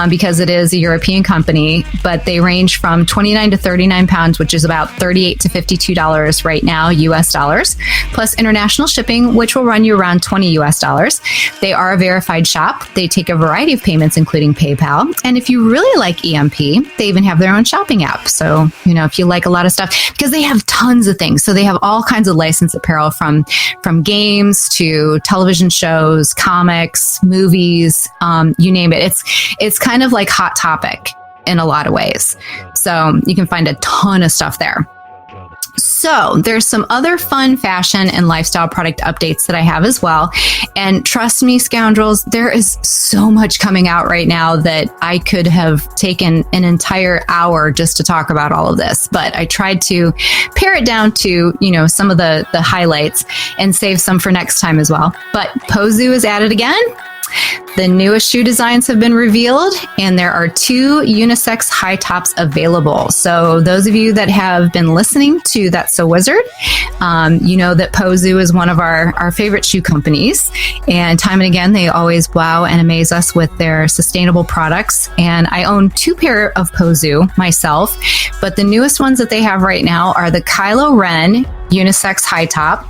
because it is a European company, but they range from 29 to 39 pounds, which is about $38 to $52 right now, US dollars, plus international shipping, which will run you around $20 US dollars. They are a verified shop. They take a variety of payments, including PayPal. And if you really like EMP, they even have their own shopping app. So, if you like a lot of stuff, because they have tons of things. So they have all kinds of licensed apparel from games to television shows, comics, movies, you name it. It's kind of like Hot Topic in a lot of ways. So you can find a ton of stuff there. So there's some other fun fashion and lifestyle product updates that I have as well. And trust me, Scoundrels, there is so much coming out right now that I could have taken an entire hour just to talk about all of this. But I tried to pare it down to, some of the highlights and save some for next time as well. But Pozu is at it again. The newest shoe designs have been revealed, and there are 2 unisex high tops available. So those of you that have been listening to That's So Wizard, you know that Pozu is one of our favorite shoe companies. And time and again, they always wow and amaze us with their sustainable products. And I own 2 pair of Pozu myself, but the newest ones that they have right now are the Kylo Ren unisex high top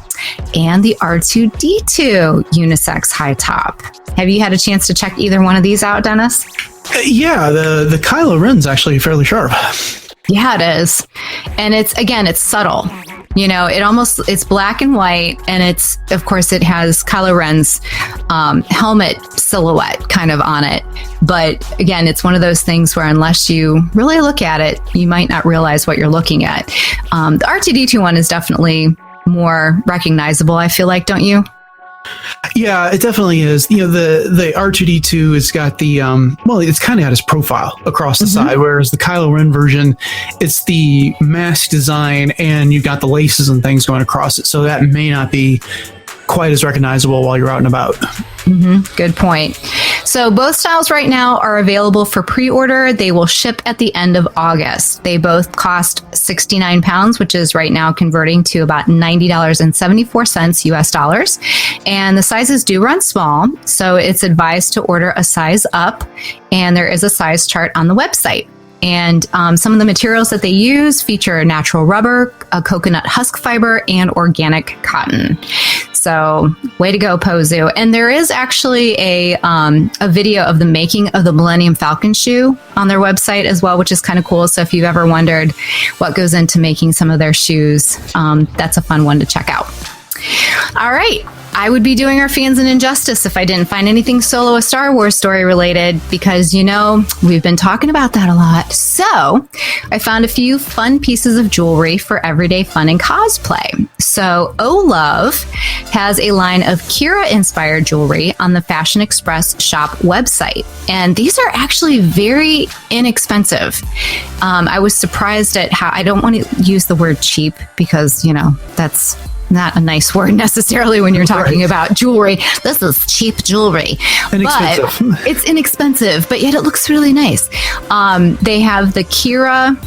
and the R2-D2 unisex high top. Have you had a chance to check either one of these out, Dennis? Yeah, the Kylo Ren's actually fairly sharp. Yeah, it is. And it's subtle. It's black and white, and of course, it has Kylo Ren's helmet silhouette kind of on it. But again, it's one of those things where unless you really look at it, you might not realize what you're looking at. The R2-D2 one is definitely more recognizable, I feel like, don't you? Yeah, it definitely is. The R2-D2 has got the it's kind of got his profile across the side, whereas the Kylo Ren version, it's the mask design and you've got the laces and things going across it, so that may not be quite as recognizable while you're out and about. Good point. So both styles right now are available for pre-order. They will ship at the end of August. They both cost 69 pounds, which is right now converting to about $90.74 US dollars. And the sizes do run small, so it's advised to order a size up, and there is a size chart on the website. And some of the materials that they use feature natural rubber, a coconut husk fiber, and organic cotton. So, way to go, Pozu. And there is actually a video of the making of the Millennium Falcon shoe on their website as well, which is kind of cool. So, if you've ever wondered what goes into making some of their shoes, that's a fun one to check out. All right. I would be doing our fans an injustice if I didn't find anything Solo a Star Wars story related, because, we've been talking about that a lot. So I found a few fun pieces of jewelry for everyday fun and cosplay. So Olove has a line of Kira-inspired jewelry on the Fashion Express shop website. And these are actually very inexpensive. I was surprised at how, I don't want to use the word cheap because, that's not a nice word necessarily when you're talking about jewelry. This is cheap jewelry. Inexpensive. But it's inexpensive, but yet it looks really nice. They have the Kira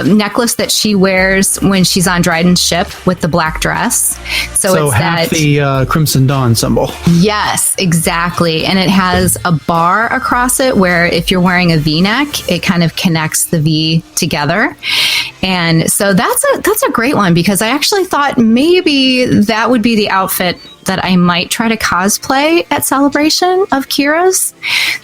necklace that she wears when she's on Dryden's ship with the black dress. So it's half the Crimson Dawn symbol. Yes, exactly. And it has a bar across it where if you're wearing a V-neck, it kind of connects the V together. And so that's a great one, because I actually thought maybe that would be the outfit that I might try to cosplay at Celebration of Kira's.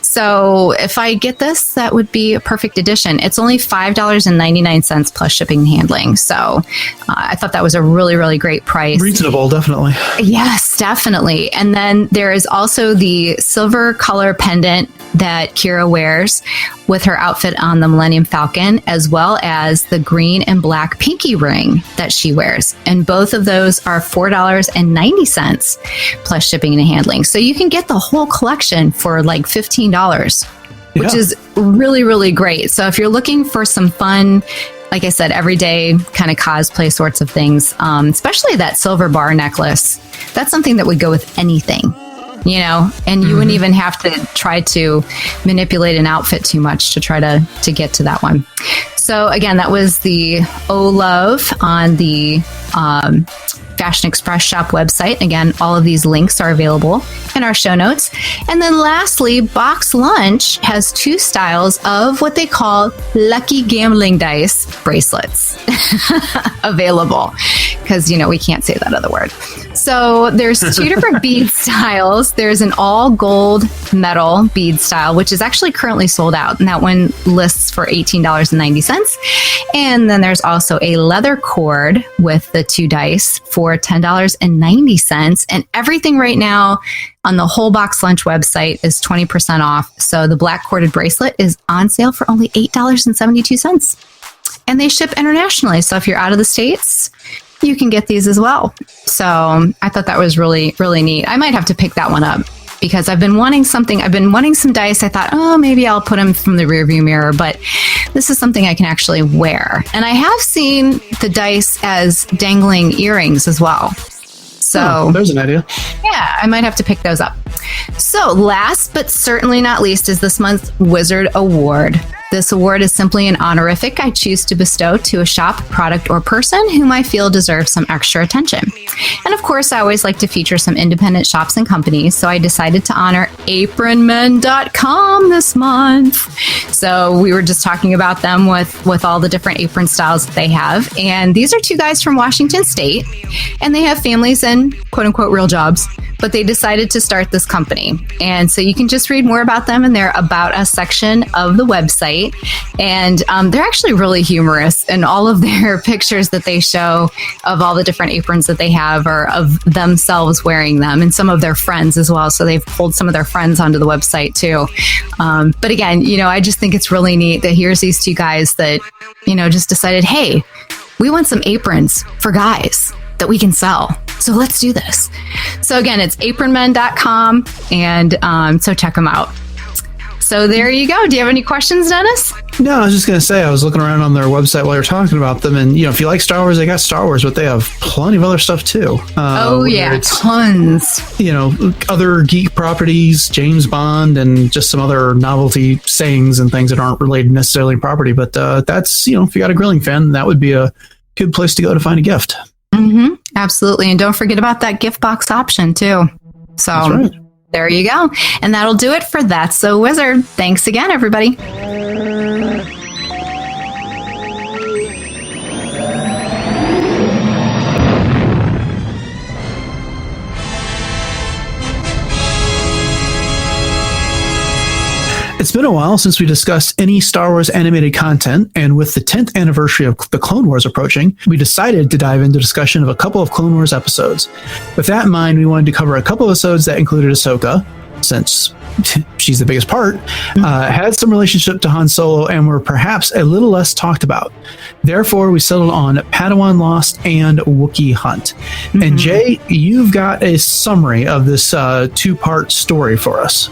So if I get this, that would be a perfect addition. It's only $5.99 plus shipping and handling. So I thought that was a really, really great price. Reasonable, definitely. Yes, definitely. And then there is also the silver color pendant that Kira wears with her outfit on the Millennium Falcon, as well as the green and black pinky ring that she wears. And both of those are $4.90 plus shipping and handling. So you can get the whole collection for like $15, which is really, really great. So if you're looking for some fun, like I said, everyday kind of cosplay sorts of things, especially that silver bar necklace, that's something that would go with anything. And you wouldn't even have to try to manipulate an outfit too much to try to get to that one. So again, that was the Olove on the Fashion Express shop website. Again, all of these links are available in our show notes. And then lastly, Box Lunch has 2 styles of what they call lucky gambling dice bracelets available, because, we can't say that other word. So there's 2 different bead styles. There's an all gold metal bead style, which is actually currently sold out. And that one lists for $18.90. And then there's also a leather cord with the 2 dice for $10.90. And everything right now on the whole Box Lunch website is 20% off. So the black corded bracelet is on sale for only $8.72. And they ship internationally. So if you're out of the States, you can get these as well. So I thought that was really, really neat. I might have to pick that one up, because I've been wanting something. I've been wanting some dice. I thought, maybe I'll put them from the rearview mirror, but this is something I can actually wear. And I have seen the dice as dangling earrings as well. So there's an idea. Yeah, I might have to pick those up. So last but certainly not least is this month's Wizard Award. This award is simply an honorific I choose to bestow to a shop, product, or person whom I feel deserves some extra attention. And of course, I always like to feature some independent shops and companies, so I decided to honor apronmen.com this month. So we were just talking about them with all the different apron styles that they have. And these are 2 guys from Washington State, and they have families and quote-unquote real jobs, but they decided to start this company. And so you can just read more about them in their About Us section of the website. And they're actually really humorous, and all of their pictures that they show of all the different aprons that they have are of themselves wearing them, and some of their friends as well. So they've pulled some of their friends onto the website too. But again, I just think it's really neat that here's these 2 guys that, just decided, hey, we want some aprons for guys that we can sell. So let's do this. So again, it's apronmen.com, and so check them out. So there you go. Do you have any questions, Dennis? No, I was just going to say, I was looking around on their website while you're talking about them. And, if you like Star Wars, they got Star Wars, but they have plenty of other stuff too. Tons. Other geek properties, James Bond, and just some other novelty sayings and things that aren't related necessarily to property. But that's, if you got a grilling fan, that would be a good place to go to find a gift. Mm-hmm. Absolutely. And don't forget about that gift box option too. So that's right. There you go. And that'll do it for That's So Wizard. Thanks again, everybody. It's been a while since we discussed any Star Wars animated content, and with the 10th anniversary of the Clone Wars approaching, we decided to dive into discussion of a couple of Clone Wars episodes. With that in mind, we wanted to cover a couple of episodes that included Ahsoka, since she's the biggest part, had some relationship to Han Solo, and were perhaps a little less talked about. Therefore, we settled on Padawan Lost and Wookiee Hunt. And Jay, you've got a summary of this two-part story for us.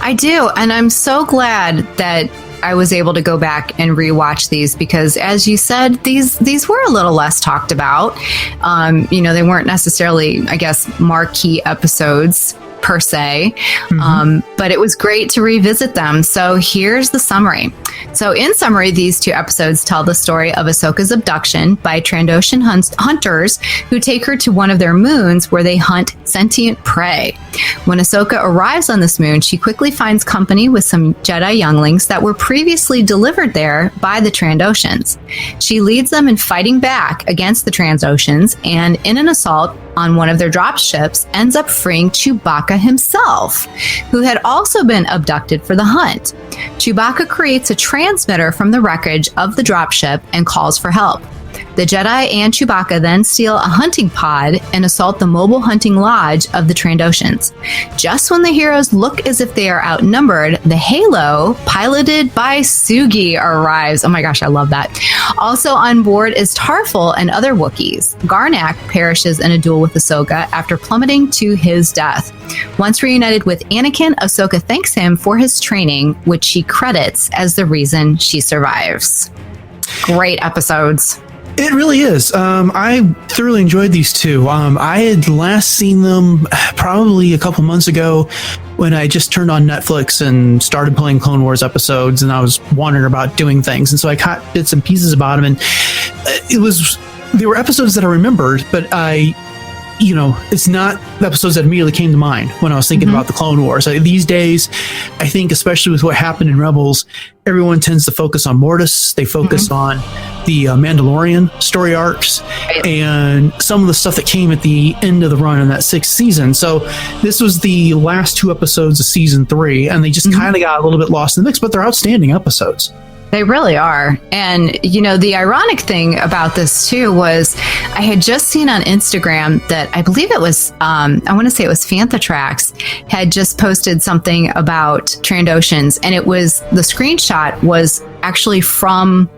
I do, and I'm so glad that I was able to go back and rewatch these because, as you said, these were a little less talked about. They weren't necessarily, I guess, marquee episodes per se, but it was great to revisit them. So here's the summary. So in summary, these two episodes tell the story of Ahsoka's abduction by Trandoshan hunters who take her to one of their moons where they hunt sentient prey. When Ahsoka arrives on this moon, she quickly finds company with some Jedi younglings that were previously delivered there by the Trandoshans. She leads them in fighting back against the Trandoshans, and in an assault on one of their drop ships, ends up freeing Chewbacca himself, who had also been abducted for the hunt. Chewbacca creates a transmitter from the wreckage of the dropship and calls for help. The Jedi and Chewbacca then steal a hunting pod and assault the mobile hunting lodge of the Trandoshans. Just when the heroes look as if they are outnumbered, the Halo, piloted by Sugi, arrives. Oh my gosh, I love that. Also on board is Tarful and other Wookiees. Garnak perishes in a duel with Ahsoka after plummeting to his death. Once reunited with Anakin, Ahsoka thanks him for his training, which she credits as the reason she survives. Great episodes. It really is. I thoroughly enjoyed these two. I had last seen them probably a couple months ago when I just turned on Netflix and started playing Clone Wars episodes, and I was wondering about doing things. And so I caught bits and pieces about them, and they were episodes that I remembered, but it's not the episodes that immediately came to mind when I was thinking about the Clone Wars. These days, I think, especially with what happened in Rebels, everyone tends to focus on Mortis. They focus on the Mandalorian story arcs and some of the stuff that came at the end of the run in that 6th season. So this was the last 2 episodes of season 3, and they just kind of got a little bit lost in the mix, but they're outstanding episodes. They really are. And, the ironic thing about this, too, was I had just seen on Instagram that I believe it was, I want to say it was Fantatrax, had just posted something about Trandoshans. And the screenshot was actually from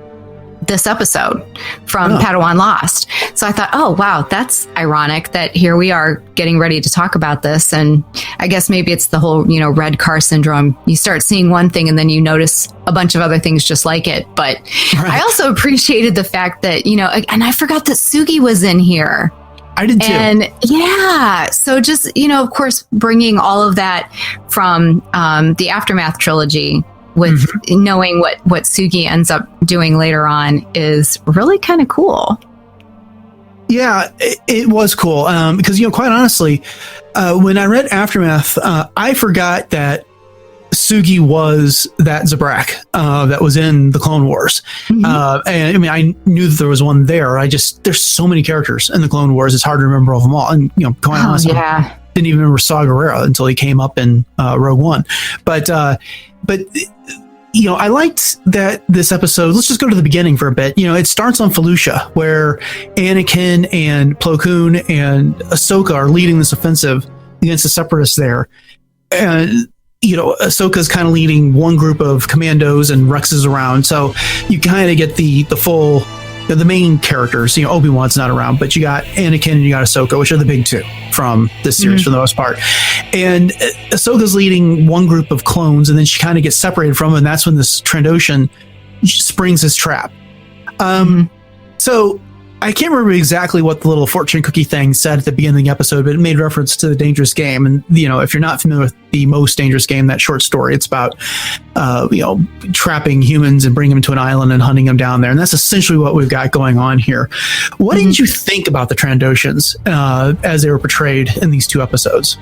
this episode from Padawan Lost. So I thought, oh, wow, that's ironic that here we are getting ready to talk about this. And I guess maybe it's the whole, red car syndrome. You start seeing one thing and then you notice a bunch of other things just like it. But I also appreciated the fact that, and I forgot that Sugi was in here. I did too. And yeah, so just, of course, bringing all of that from the Aftermath trilogy with knowing what Sugi ends up doing later on is really kind of cool. Yeah, it was cool. Because, quite honestly, when I read Aftermath, I forgot that Sugi was that Zabrak that was in the Clone Wars. And I knew that there was one there. There's so many characters in the Clone Wars. It's hard to remember all of them all. And, quite honestly, didn't even remember Saw Gerrera until he came up in Rogue One. But I liked that this episode. Let's just go to the beginning for a bit. It starts on Felucia, where Anakin and Plo Koon and Ahsoka are leading this offensive against the Separatists there. And, Ahsoka's kind of leading one group of commandos and Rex is around. So you kind of get the full, the main characters. Obi-Wan's not around, but you got Anakin and you got Ahsoka, which are the big 2 from this series for the most part. And Ahsoka's leading one group of clones, and then she kind of gets separated from them, and that's when this Trandoshan springs his trap. So I can't remember exactly what the little fortune cookie thing said at the beginning of the episode, but it made reference to the Dangerous Game. And, if you're not familiar with the Most Dangerous Game, that short story, it's about, trapping humans and bringing them to an island and hunting them down there. And that's essentially what we've got going on here. What did you think about the Trandoshans as they were portrayed in these 2 episodes?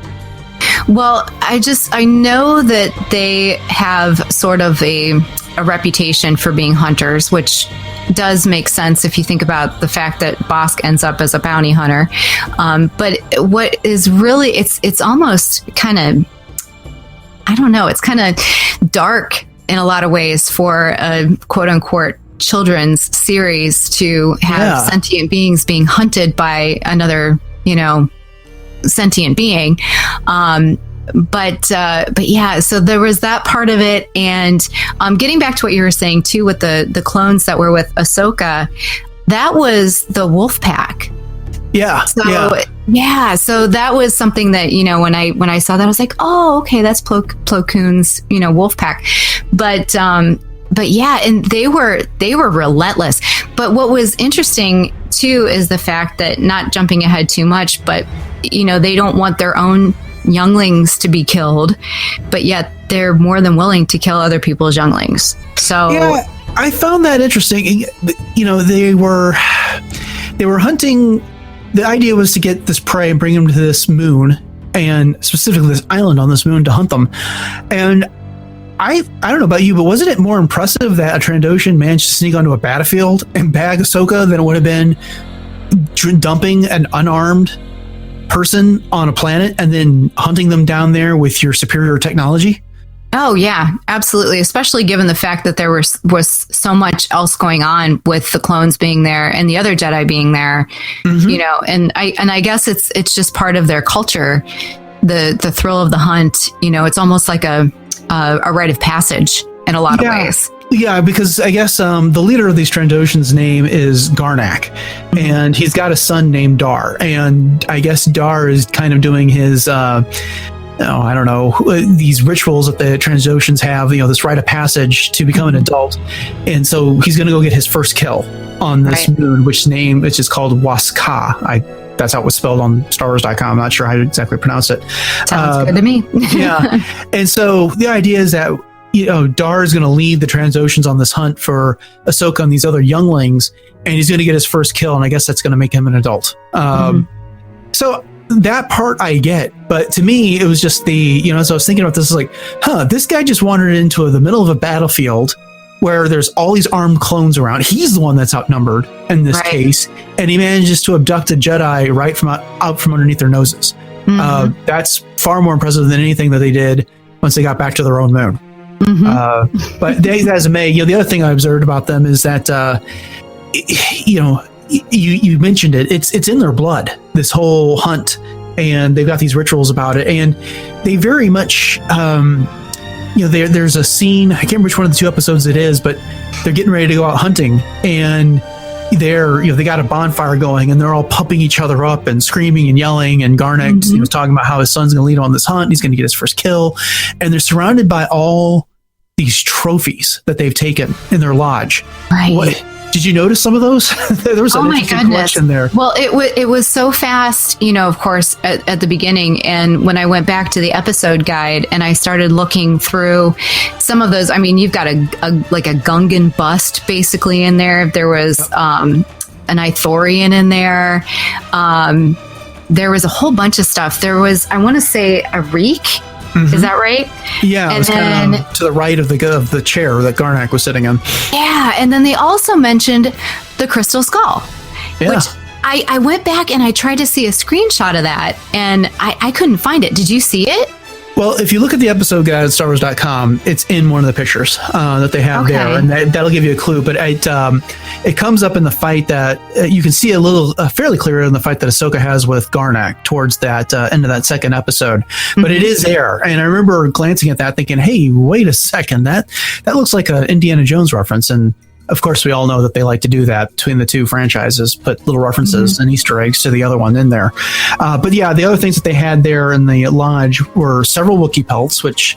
Well, I know that they have sort of a reputation for being hunters, which does make sense if you think about the fact that Bosk ends up as a bounty hunter. But what is really, it's almost kind of, I don't know, it's kind of dark in a lot of ways for a quote unquote children's series to have sentient beings being hunted by another, sentient being. But yeah, so there was that part of it. And getting back to what you were saying too, with the clones that were with Ahsoka, that was the wolf pack. Yeah. So that was something that, when I saw that, I was like, oh, okay, that's Plo Koon's, wolf pack. But yeah, and they were relentless. But what was interesting too is the fact that, not jumping ahead too much, but they don't want their own younglings to be killed, but yet they're more than willing to kill other people's younglings. So yeah, I found that interesting. They were hunting. The idea was to get this prey and bring them to this moon, and specifically this island on this moon, to hunt them. And I don't know about you, but wasn't it more impressive that a Trandoshan managed to sneak onto a battlefield and bag Ahsoka than it would have been dumping an unarmed person on a planet and then hunting them down there with your superior technology? Oh yeah, absolutely. Especially given the fact that there was so much else going on with the clones being there and the other Jedi being there, and I guess it's just part of their culture, the thrill of the hunt. It's almost like a rite of passage in a lot of ways. Yeah, because I guess the leader of these Trandoshan's name is Garnak, and he's got a son named Dar, and I guess Dar is kind of doing his I don't know, these rituals that the Trandoshans have, this rite of passage to become an adult. And so he's going to go get his first kill on this moon, which is called Waska. That's how it was spelled on StarWars.com. I'm not sure how to exactly pronounce it. Sounds good to me. Yeah. And so the idea is that, Dar is going to lead the Trandoshans on this hunt for Ahsoka and these other younglings, and he's going to get his first kill. And I guess that's going to make him an adult. So that part I get, but to me, it was just as I was thinking about this, is like, this guy just wandered into the middle of a battlefield where there's all these armed clones around. He's the one that's outnumbered in this case, and he manages to abduct a Jedi right from out from underneath their noses. That's far more impressive than anything that they did once they got back to their own moon. But as it may, the other thing I observed about them is that, you mentioned it. It's in their blood, this whole hunt, and they've got these rituals about it, and they very much, there's a scene. I can't remember which one of the two episodes it is, but they're getting ready to go out hunting, and they got a bonfire going, and they're all pumping each other up and screaming and yelling. And Garnek was talking about how his son's going to lead on this hunt. He's going to get his first kill, and they're surrounded by all these trophies that they've taken in their lodge. Right. Did you notice some of those? There was an interesting collection there. Well, it was so fast, of course, at the beginning. And when I went back to the episode guide and I started looking through some of those, I mean, you've got a Gungan bust basically in there. There was an Ithorian in there. There was a whole bunch of stuff. There was, I want to say, a Reek. Is that right? Yeah, and it was kind of to the right of the chair that Garnak was sitting in. Yeah, and then they also mentioned the Crystal Skull, which I went back and I tried to see a screenshot of that, and I couldn't find it. Did you see it? Well, if you look at the episode guide at StarWars.com, it's in one of the pictures that they have there, and that'll give you a clue. But it comes up in the fight that you can see fairly clear in the fight that Ahsoka has with Garnak towards that end of that second episode. But it is there, and I remember glancing at that, thinking, "Hey, wait a second, that looks like an Indiana Jones reference." And of course, we all know that they like to do that between the two franchises, put little references and Easter eggs to the other one in there. But yeah, the other things that they had there in the lodge were several Wookiee pelts, which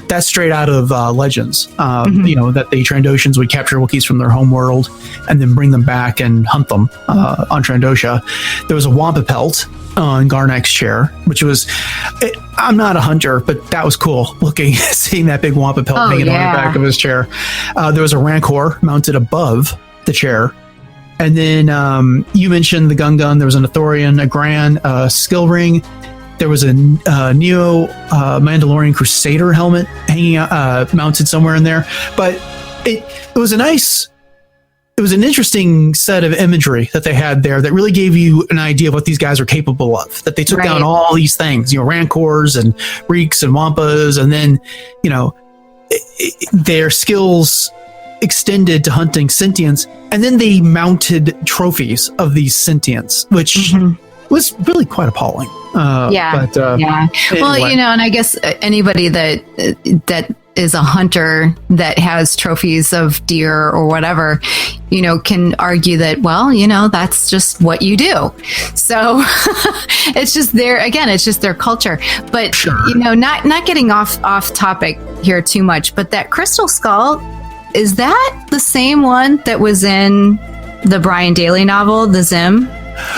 that's straight out of Legends. That the Trandoshans would capture Wookiees from their home world and then bring them back and hunt them on Trandosha. There was a Wampa pelt on Garnak's chair, which was, I'm not a hunter, but that was cool looking, seeing that big Wampa pelt hanging on the back of his chair. There was a Rancor mounted above the chair. And then you mentioned the Gungan. There was an Ithorian, a Gran, a skill ring. There was a Neo Mandalorian Crusader helmet hanging out, mounted somewhere in there. But it was a nice it was an interesting set of imagery that they had there that really gave you an idea of what these guys are capable of. That they took down all these things, Rancors and Reeks and Wampas, and then, their skills extended to hunting sentients, and then they mounted trophies of these sentients, which was really quite appalling. Anyway. Well, and I guess anybody that is a hunter that has trophies of deer or whatever, can argue that, that's just what you do. So it's just it's just their culture. But, not getting off topic here too much, but that crystal skull, is that the same one that was in the Brian Daley novel, The Zim?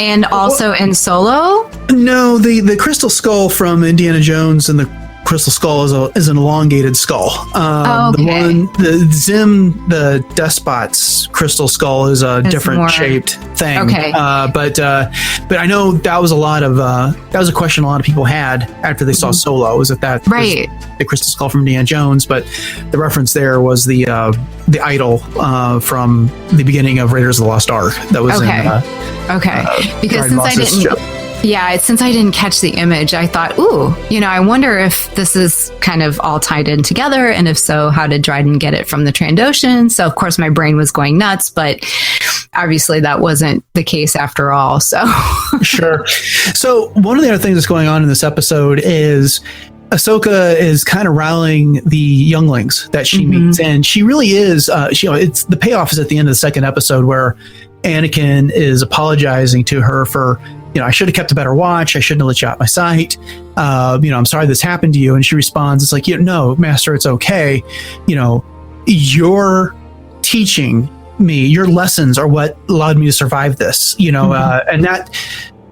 And also in Solo? No, the crystal skull from Indiana Jones and the crystal skull is an elongated skull. The Zim, the Despot's crystal skull is a different shaped thing. Okay. But I know that was a question a lot of people had after they saw Solo. Was that was the crystal skull from Indiana Jones? But the reference there was the idol from the beginning of Raiders of the Lost Ark. That was because since I didn't catch the image, I thought, I wonder if this is kind of all tied in together. And if so, how did Dryden get it from the Trandoshan? So, of course, my brain was going nuts, but obviously that wasn't the case after all. So, Sure. So, one of the other things that's going on in this episode is Ahsoka is kind of rallying the younglings that she meets. And she really is, it's the payoff is at the end of the second episode where Anakin is apologizing to her for, I should have kept a better watch. I shouldn't have let you out my sight. I'm sorry this happened to you. And she responds, it's like, no, Master, it's okay. You're teaching me, your lessons are what allowed me to survive this, and that,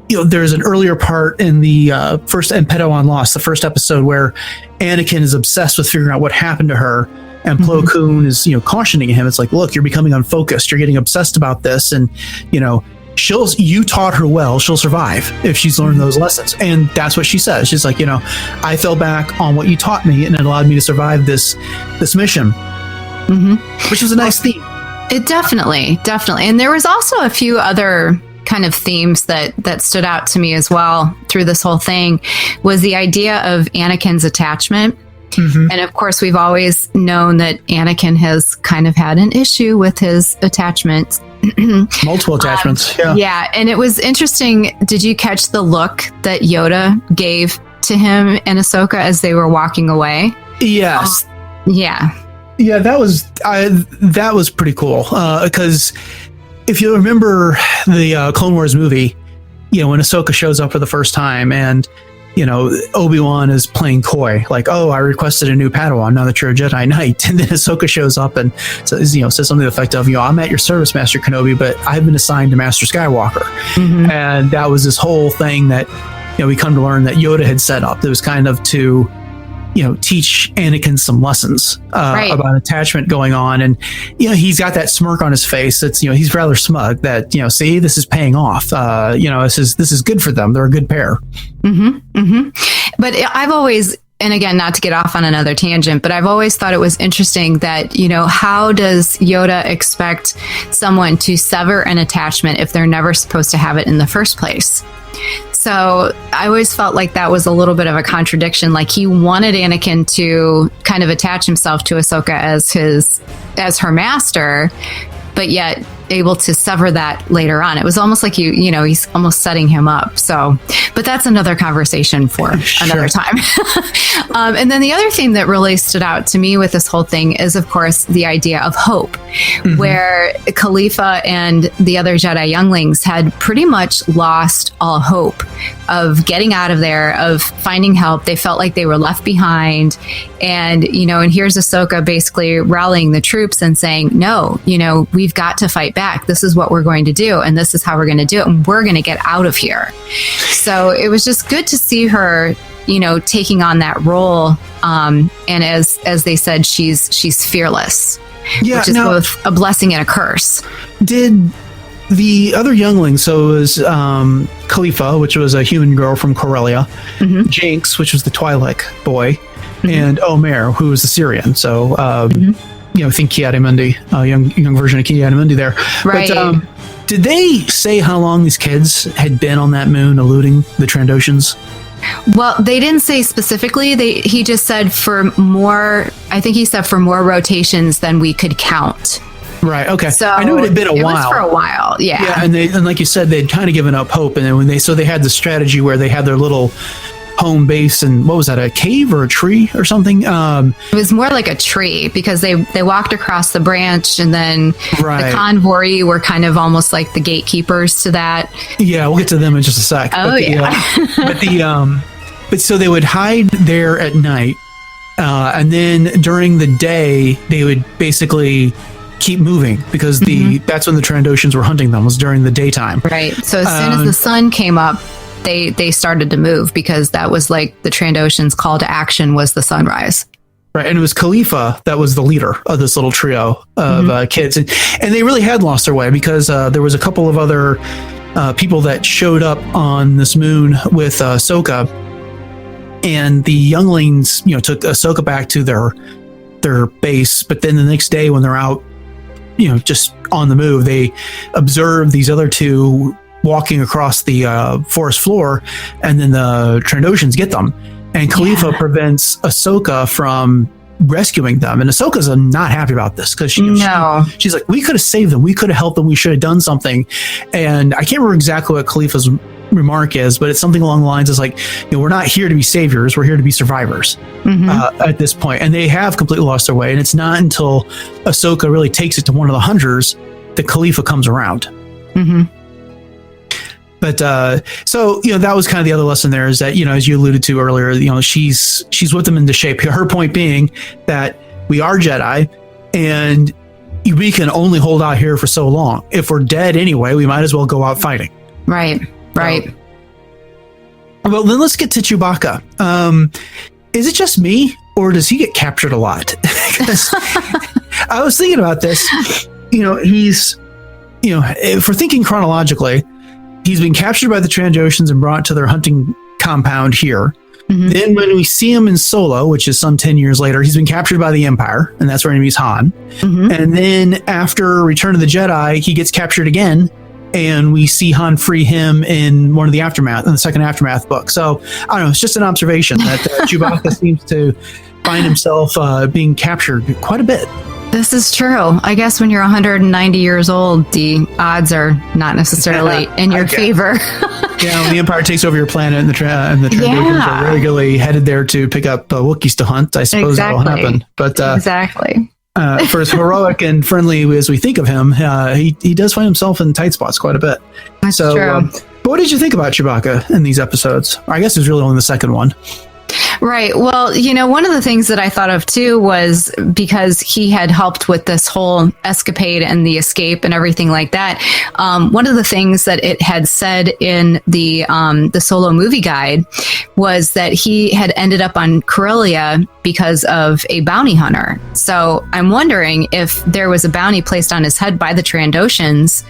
there's an earlier part in the first and Padawan Lost, the first episode, where Anakin is obsessed with figuring out what happened to her. And Plo Koon is, cautioning him. It's like, look, you're becoming unfocused. You're getting obsessed about this. And, you taught her well. She'll survive if she's learned those lessons. And that's what she says. She's like, I fell back on what you taught me, and it allowed me to survive this mission, which was a nice theme. It definitely. And there was also a few other kind of themes that stood out to me as well through this whole thing, was the idea of Anakin's attachment. And of course, we've always known that Anakin has kind of had an issue with his attachments. Multiple attachments. Yeah. And it was interesting. Did you catch the look that Yoda gave to him and Ahsoka as they were walking away? Yes. Yeah, that was pretty cool. Because if you remember the Clone Wars movie, when Ahsoka shows up for the first time and Obi-Wan is playing coy, like, oh, I requested a new Padawan now that you're a Jedi Knight. And then Ahsoka shows up and says something to the effect of, I'm at your service, Master Kenobi, but I've been assigned to Master Skywalker. And that was this whole thing that, we come to learn that Yoda had set up. That was kind of to, teach Anakin some lessons about attachment going on. And, he's got that smirk on his face. That's, he's rather smug that, see, this is paying off. This is good for them. They're a good pair. But I've always, and again, not to get off on another tangent, but I've always thought it was interesting that, how does Yoda expect someone to sever an attachment if they're never supposed to have it in the first place? So I always felt like that was a little bit of a contradiction. Like he wanted Anakin to kind of attach himself to Ahsoka as her master, but yet able to sever that later on. It was almost like he's almost setting him up. So, but that's another conversation for another time. And then the other thing that really stood out to me with this whole thing is, of course, the idea of hope, where Khalifa and the other Jedi younglings had pretty much lost all hope of getting out of there, of finding help. They felt like they were left behind. And, and here's Ahsoka basically rallying the troops and saying, no, we've got to fight back. This is what we're going to do. And this is how we're going to do it. And we're going to get out of here. So it was just good to see her, taking on that role. And as they said, she's fearless, which is both a blessing and a curse. Did the other younglings, so it was Khalifa, which was a human girl from Corellia, Jinx, which was the Twi'lek boy, and Omer, who was the Syrian. So think Ki-Adi-Mundi, young version of Ki-Adi-Mundi there. Right. But, did they say how long these kids had been on that moon eluding the Trandoshans? Well, they didn't say specifically. He just said for more rotations than we could count. Right. Okay. So I knew it had been a while. It was for a while. Yeah. Yeah. And like you said, they'd kind of given up hope. And then they had the strategy where they had their little home base, and what was that, a cave or a tree or something? It was more like a tree, because they walked across the branch, and then Right. the convoy were kind of almost like the gatekeepers to that. Yeah, we'll get to them in just a sec. Oh, yeah. But so they would hide there at night, and then during the day they would basically keep moving, because that's when the Trandoshans were hunting them, was during the daytime. Right. So as soon as the sun came up, they started to move, because that was like the Trandoshans' call to action was the sunrise. Right, and it was Khalifa that was the leader of this little trio of kids, and they really had lost their way, because there was a couple of other people that showed up on this moon with Ahsoka, and the younglings, took Ahsoka back to their base. But then the next day, when they're out, just on the move, they observed these other two walking across the forest floor, and then the Trandoshans get them, and Khalifa prevents Ahsoka from rescuing them, and Ahsoka's not happy about this, because she's like, we could have saved them, we could have helped them, we should have done something. And I can't remember exactly what Khalifa's remark is, but it's something along the lines of like, we're not here to be saviors, we're here to be survivors at this point. And they have completely lost their way, and it's not until Ahsoka really takes it to one of the hunters that Khalifa comes around. But so that was kind of the other lesson there, is that as you alluded to earlier, she's whipped them into shape. Her point being that we are Jedi, and we can only hold out here for so long. If we're dead anyway, we might as well go out fighting. Right. Well, then let's get to Chewbacca. Is it just me, or does he get captured a lot? Because I was thinking about this. He's if we're thinking chronologically, he's been captured by the Trandoshans and brought to their hunting compound here. Then when we see him in Solo, which is some 10 years later, he's been captured by the Empire, and that's where he meets Han. And then after Return of the Jedi, he gets captured again, and we see Han free him in one of the second Aftermath book. So I don't know, it's just an observation that Chewbacca seems to find himself being captured quite a bit. This is true. I guess when you're 190 years old, the odds are not necessarily in your favor. When the Empire takes over your planet, and the Trandoshans are regularly headed there to pick up Wookiees to hunt, I suppose that will happen. But exactly. For as heroic and friendly as we think of him, he does find himself in tight spots quite a bit. That's true. But what did you think about Chewbacca in these episodes? I guess it was really only the second one. Right. Well, one of the things that I thought of too was because he had helped with this whole escapade and the escape and everything like that. One of the things that it had said in the Solo movie guide was that he had ended up on Corellia because of a bounty hunter. So I'm wondering if there was a bounty placed on his head by the Trandoshans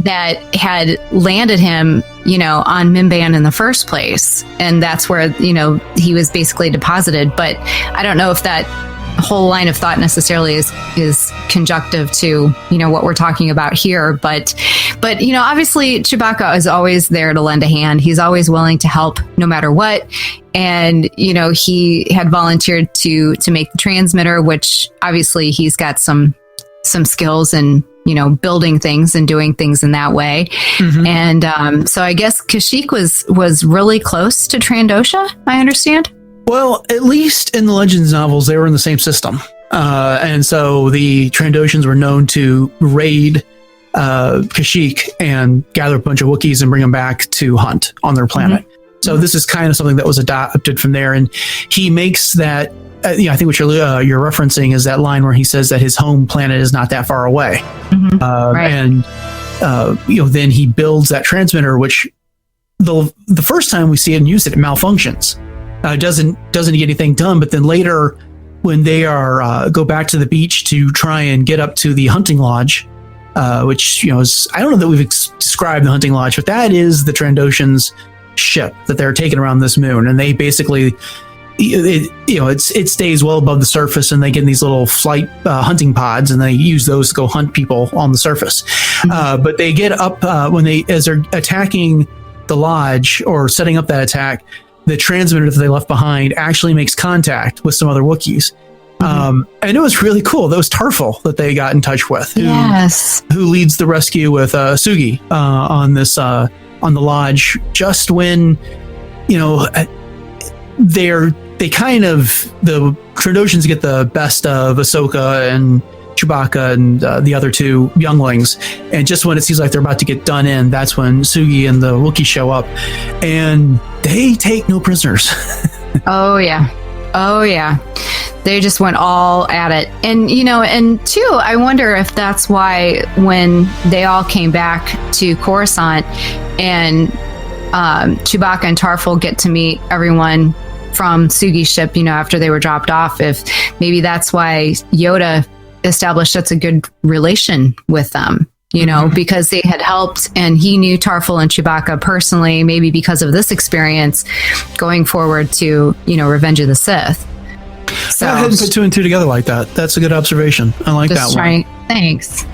that had landed him, on Mimban in the first place. And that's where, he was basically deposited. But I don't know if that whole line of thought necessarily is conjunctive to, what we're talking about here. But, obviously Chewbacca is always there to lend a hand. He's always willing to help no matter what. And, he had volunteered to make the transmitter, which obviously he's got some skills in, building things and doing things in that way. And so I guess Kashyyyk was really close to Trandosha, I understand. Well, at least in the Legends novels, they were in the same system. And so the Trandoshans were known to raid Kashyyyk and gather a bunch of Wookiees and bring them back to hunt on their planet. So this is kind of something that was adopted from there. And he makes that, I think what you're referencing is that line where he says that his home planet is not that far away. And, then he builds that transmitter, which the first time we see it and use it, it malfunctions. Doesn't get anything done. But then later, when they go back to the beach to try and get up to the hunting lodge, which is, I don't know that we've described the hunting lodge, but that is the Trandoshans' ship that they're taking around this moon, and they basically it stays well above the surface, and they get in these little flight hunting pods, and they use those to go hunt people on the surface. But they get up as they're attacking the lodge or setting up that attack, the transmitter that they left behind actually makes contact with some other Wookiees. And it was really cool. That was Tarful that they got in touch with, who leads the rescue with Sugi on this on the lodge, just when the Trandoshians get the best of Ahsoka and Chewbacca and the other two younglings, and just when it seems like they're about to get done in, that's when Sugi and the Wookiee show up, and they take no prisoners. Oh yeah, they just went all at it. And and two, I wonder if that's why when they all came back to Coruscant and Chewbacca and Tarful get to meet everyone from Sugi's ship, after they were dropped off, if maybe that's why Yoda established such a good relation with them, because they had helped, and he knew Tarful and Chewbacca personally, maybe because of this experience going forward to, Revenge of the Sith. So I hadn't put two and two together like that. That's a good observation. I like that one. Thanks.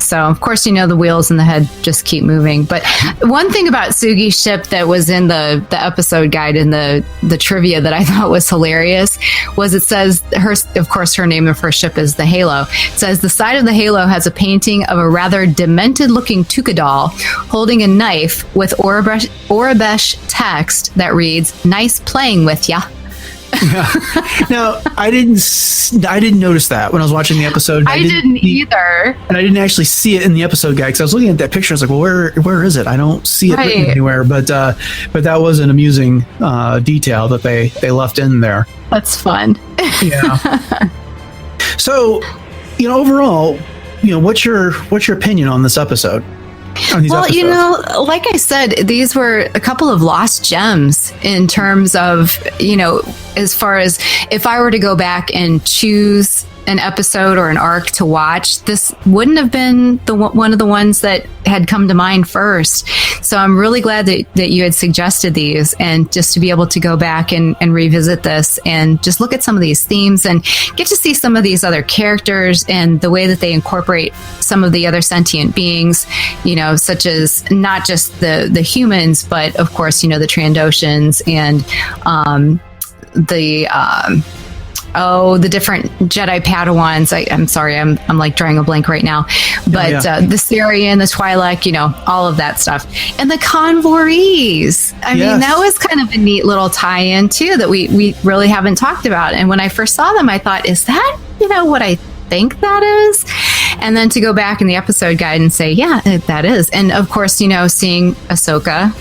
So, of course, the wheels in the head just keep moving. But one thing about Sugi's ship that was in the episode guide and the trivia that I thought was hilarious was it says, her name of her ship is the Halo. It says the side of the Halo has a painting of a rather demented-looking Tuca doll holding a knife with Orabesh text that reads, "Nice playing with ya." Now, I didn't notice that when I was watching the episode. I didn't either, and I didn't actually see it in the episode guide because I was looking at that picture. I was like, "Well, where is it? I don't see it written anywhere." But that was an amusing detail that they left in there. That's fun. Yeah. So, overall, what's your opinion on this episode? Well, episodes? Like I said, these were a couple of lost gems in terms of, as far as if I were to go back and choose an episode or an arc to watch, this wouldn't have been one of the ones that had come to mind first. So I'm really glad that you had suggested these, and just to be able to go back and revisit this and just look at some of these themes and get to see some of these other characters and the way that they incorporate some of the other sentient beings, such as not just the humans, but of course, the Trandoshans and the different Jedi Padawans. I'm sorry, I'm like drawing a blank right now. But the Sarian, the Twi'lek, all of that stuff. And the Convorees. I mean, that was kind of a neat little tie-in too that we really haven't talked about. And when I first saw them, I thought, is that, what I think that is? And then to go back in the episode guide and say, yeah, that is. And of course, seeing Ahsoka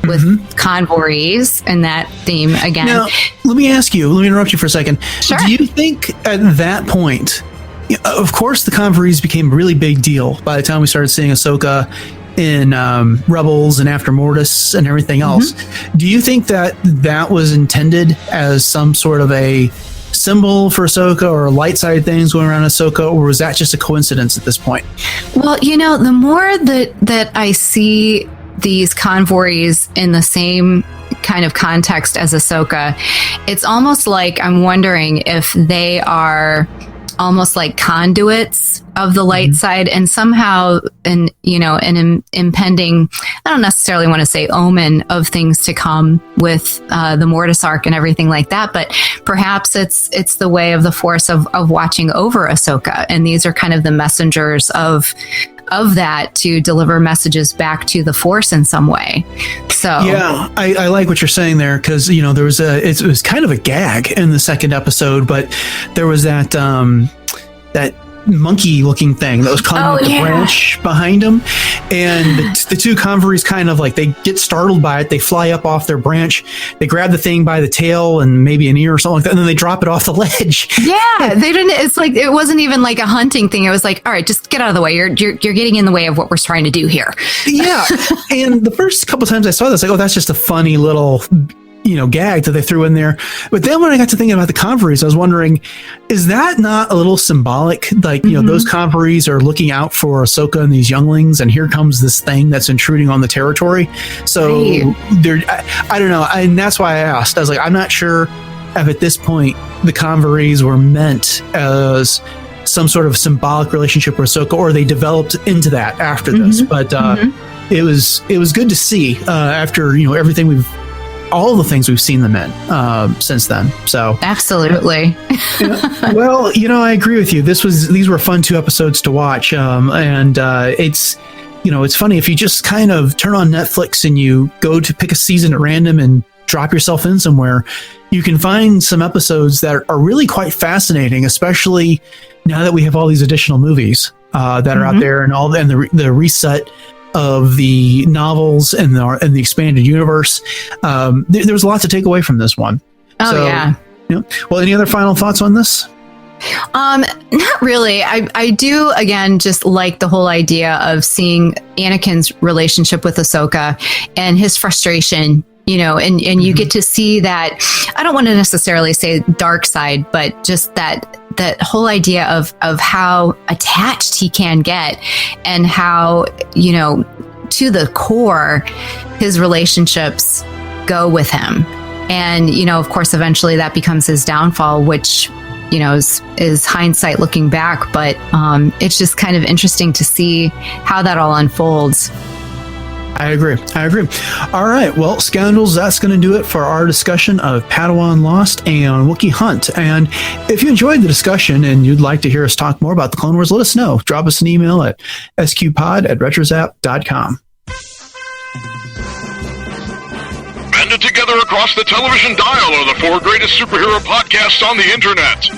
with Convorees and that theme again. Now, let me interrupt you for a second. Sure. Do you think at that point, of course the Convorees became a really big deal by the time we started seeing Ahsoka in Rebels and After Mortis and everything else. Do you think that was intended as some sort of a symbol for Ahsoka or light side things going around Ahsoka, or was that just a coincidence at this point? Well, the more that I see these Convorees in the same kind of context as Ahsoka, it's almost like I'm wondering if they are almost like conduits of the light side, and somehow an impending, I don't necessarily want to say omen of things to come with the Mortis arc and everything like that, but perhaps it's the way of the Force of watching over Ahsoka, and these are kind of the messengers of that to deliver messages back to the Force in some way. So yeah, I like what you're saying there, because there was it was kind of a gag in the second episode, but there was that monkey looking thing that was climbing up the branch behind him, and the two Convorees kind of like, they get startled by it, they fly up off their branch, they grab the thing by the tail and maybe an ear or something like that, and then they drop it off the ledge. They didn't, it's like, it wasn't even like a hunting thing. It was like, all right, just get out of the way, you're getting in the way of what we're trying to do here. And the first couple times I saw this, like, oh, that's just a funny little gag that they threw in there. But then when I got to thinking about the Convorees, I was wondering, is that not a little symbolic? Like, those Convorees are looking out for Ahsoka and these younglings, and here comes this thing that's intruding on the territory. So I don't know. And that's why I asked. I was like, I'm not sure if at this point the Converies were meant as some sort of symbolic relationship with Ahsoka, or they developed into that after this. But it was good to see after everything all the things we've seen them in since then. So absolutely. Well, I agree with you. These were fun 2 episodes to watch, and it's funny if you just kind of turn on Netflix and you go to pick a season at random and drop yourself in somewhere, you can find some episodes that are really quite fascinating, especially now that we have all these additional movies that are out there, and the reset of the novels and the expanded universe. There's a lot to take away from this one. Well, any other final thoughts on this? Not really. I do, again, just like the whole idea of seeing Anakin's relationship with Ahsoka and his frustration, and you get to see that. I don't want to necessarily say dark side, but just that whole idea of how attached he can get, and how, to the core, his relationships go with him. And, of course, eventually that becomes his downfall, which, is hindsight looking back. But it's just kind of interesting to see how that all unfolds. I agree. All right. Well, Scoundrels, that's going to do it for our discussion of Padawan Lost and Wookiee Hunt. And if you enjoyed the discussion and you'd like to hear us talk more about the Clone Wars, let us know. Drop us an email at sqpod@retrozap.com. Banded together across the television dial are the 4 greatest superhero podcasts on the internet.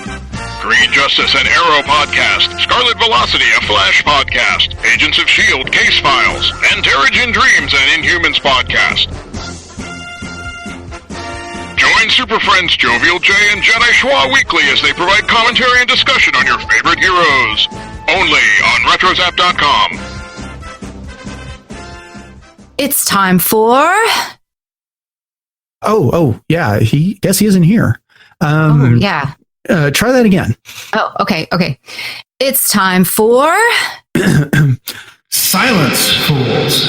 Green Justice and Arrow Podcast, Scarlet Velocity, a Flash Podcast, Agents of S.H.I.E.L.D., Case Files, and Terrigen Dreams and Inhumans Podcast. Join Super Friends Jovial J and Jedi Schwa weekly as they provide commentary and discussion on your favorite heroes. Only on RetroZap.com. It's time for... Oh, yeah. Guess he isn't here. Yeah. Try that again. Oh, okay. It's time for... Silence, fools.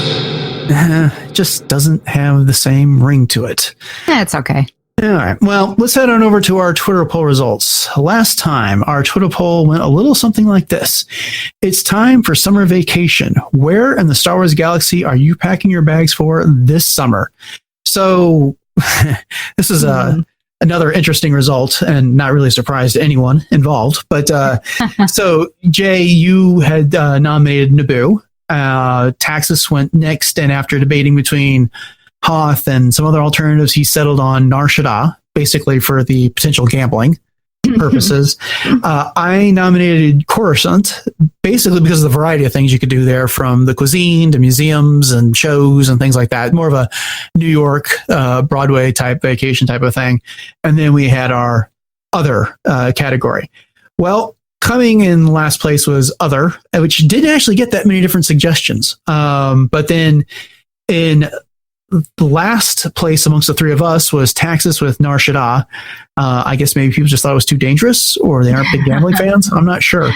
Just doesn't have the same ring to it. That's okay. All right. Well, let's head on over to our Twitter poll results. Last time, our Twitter poll went a little something like this. It's time for summer vacation. Where in the Star Wars galaxy are you packing your bags for this summer? So this is another interesting result, and not really a surprise to anyone involved. But so, Jay, you had nominated Naboo. Taxus went next, and after debating between Hoth and some other alternatives, he settled on Nar Shaddaa, basically for the potential gambling purposes. I nominated Coruscant, basically because of the variety of things you could do there, from the cuisine to museums and shows and things like that. More of a New York, Broadway type vacation type of thing. And then we had our other category. Well, coming in last place was other, which didn't actually get that many different suggestions. But then in the last place amongst the 3 of us was Taxus with Nar Shaddaa. I guess maybe people just thought it was too dangerous, or they aren't big gambling fans. I'm not sure.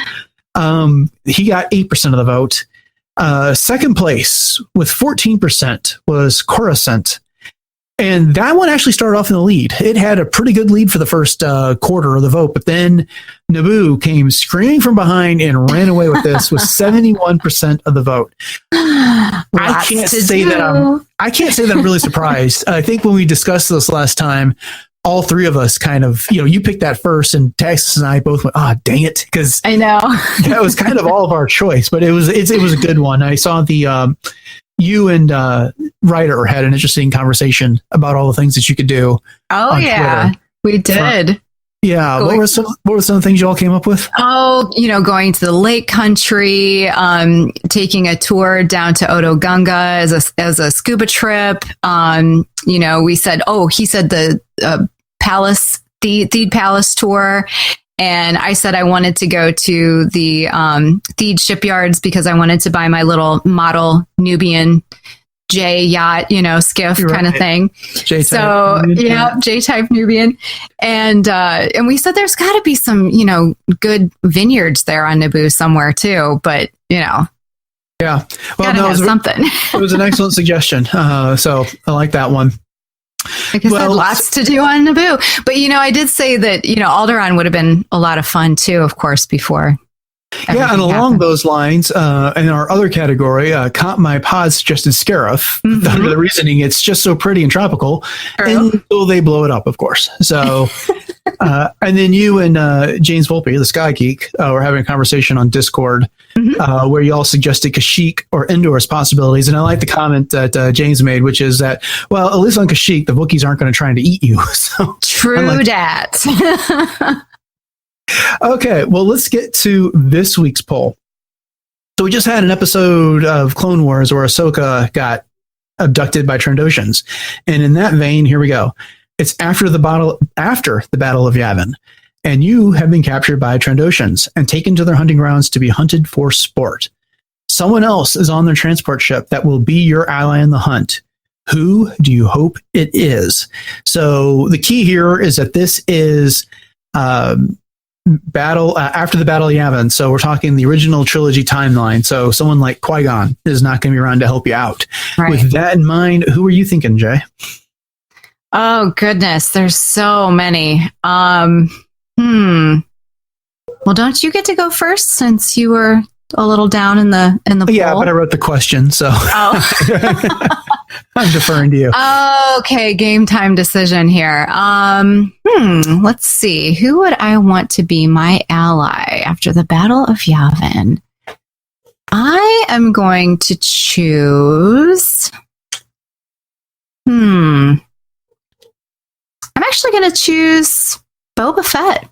He got 8% of the vote. Second place with 14% was Coruscant. And that one actually started off in the lead. It had a pretty good lead for the first quarter of the vote, but then Naboo came screaming from behind and ran away with this with 71% I can't say that I'm really surprised. I think when we discussed this last time, all 3 of us kind of, you picked that first, and Texas and I both went, dang it. Because I know that was kind of all of our choice, but it was a good one. I saw the, you and Ryder had an interesting conversation about all the things that you could do. Oh, yeah, Twitter. We did. What were some of the things you all came up with? Oh, going to the lake country, taking a tour down to Oto Gunga as a scuba trip. We said, he said the palace, Theed Palace tour. And I said I wanted to go to the Theed shipyards because I wanted to buy my little model Nubian J yacht, skiff kind of thing. J-type Nubian. And we said there's got to be some, good vineyards there on Naboo somewhere too. But, Yeah. Well, something. It was an excellent suggestion. So I like that one. Like I said, lots to do on Naboo. But, I did say that, Alderaan would have been a lot of fun, too, of course, before. Yeah, and along those lines, in our other category, My Pod suggested Scarif. Under the reasoning, it's just so pretty and tropical until they blow it up, of course. So, and then you and James Volpe, the Sky Geek, were having a conversation on Discord where you all suggested Kashyyyk or Endor as possibilities. And I like the comment that James made, which is that, well, at least on Kashyyyk, the Wookiees aren't going to try to eat you. So, True that. Okay, well, let's get to this week's poll. So we just had an episode of Clone Wars where Ahsoka got abducted by Trandoshans. And in that vein, here we go. It's after the Battle of Yavin. And you have been captured by Trandoshans and taken to their hunting grounds to be hunted for sport. Someone else is on their transport ship that will be your ally in the hunt. Who do you hope it is? So the key here is that this is battle after the Battle of Yavin. So we're talking the original trilogy timeline. So someone like Qui-Gon is not going to be around to help you out. Right. With that in mind, who are you thinking, Jay? Oh goodness, there's so many. Well, don't you get to go first since you were a little down in the poll? Yeah, but I wrote the question, so I'm deferring to you. Okay, game time decision here. Let's see. Who would I want to be my ally after the Battle of Yavin? I am going to choose. I'm actually going to choose Boba Fett.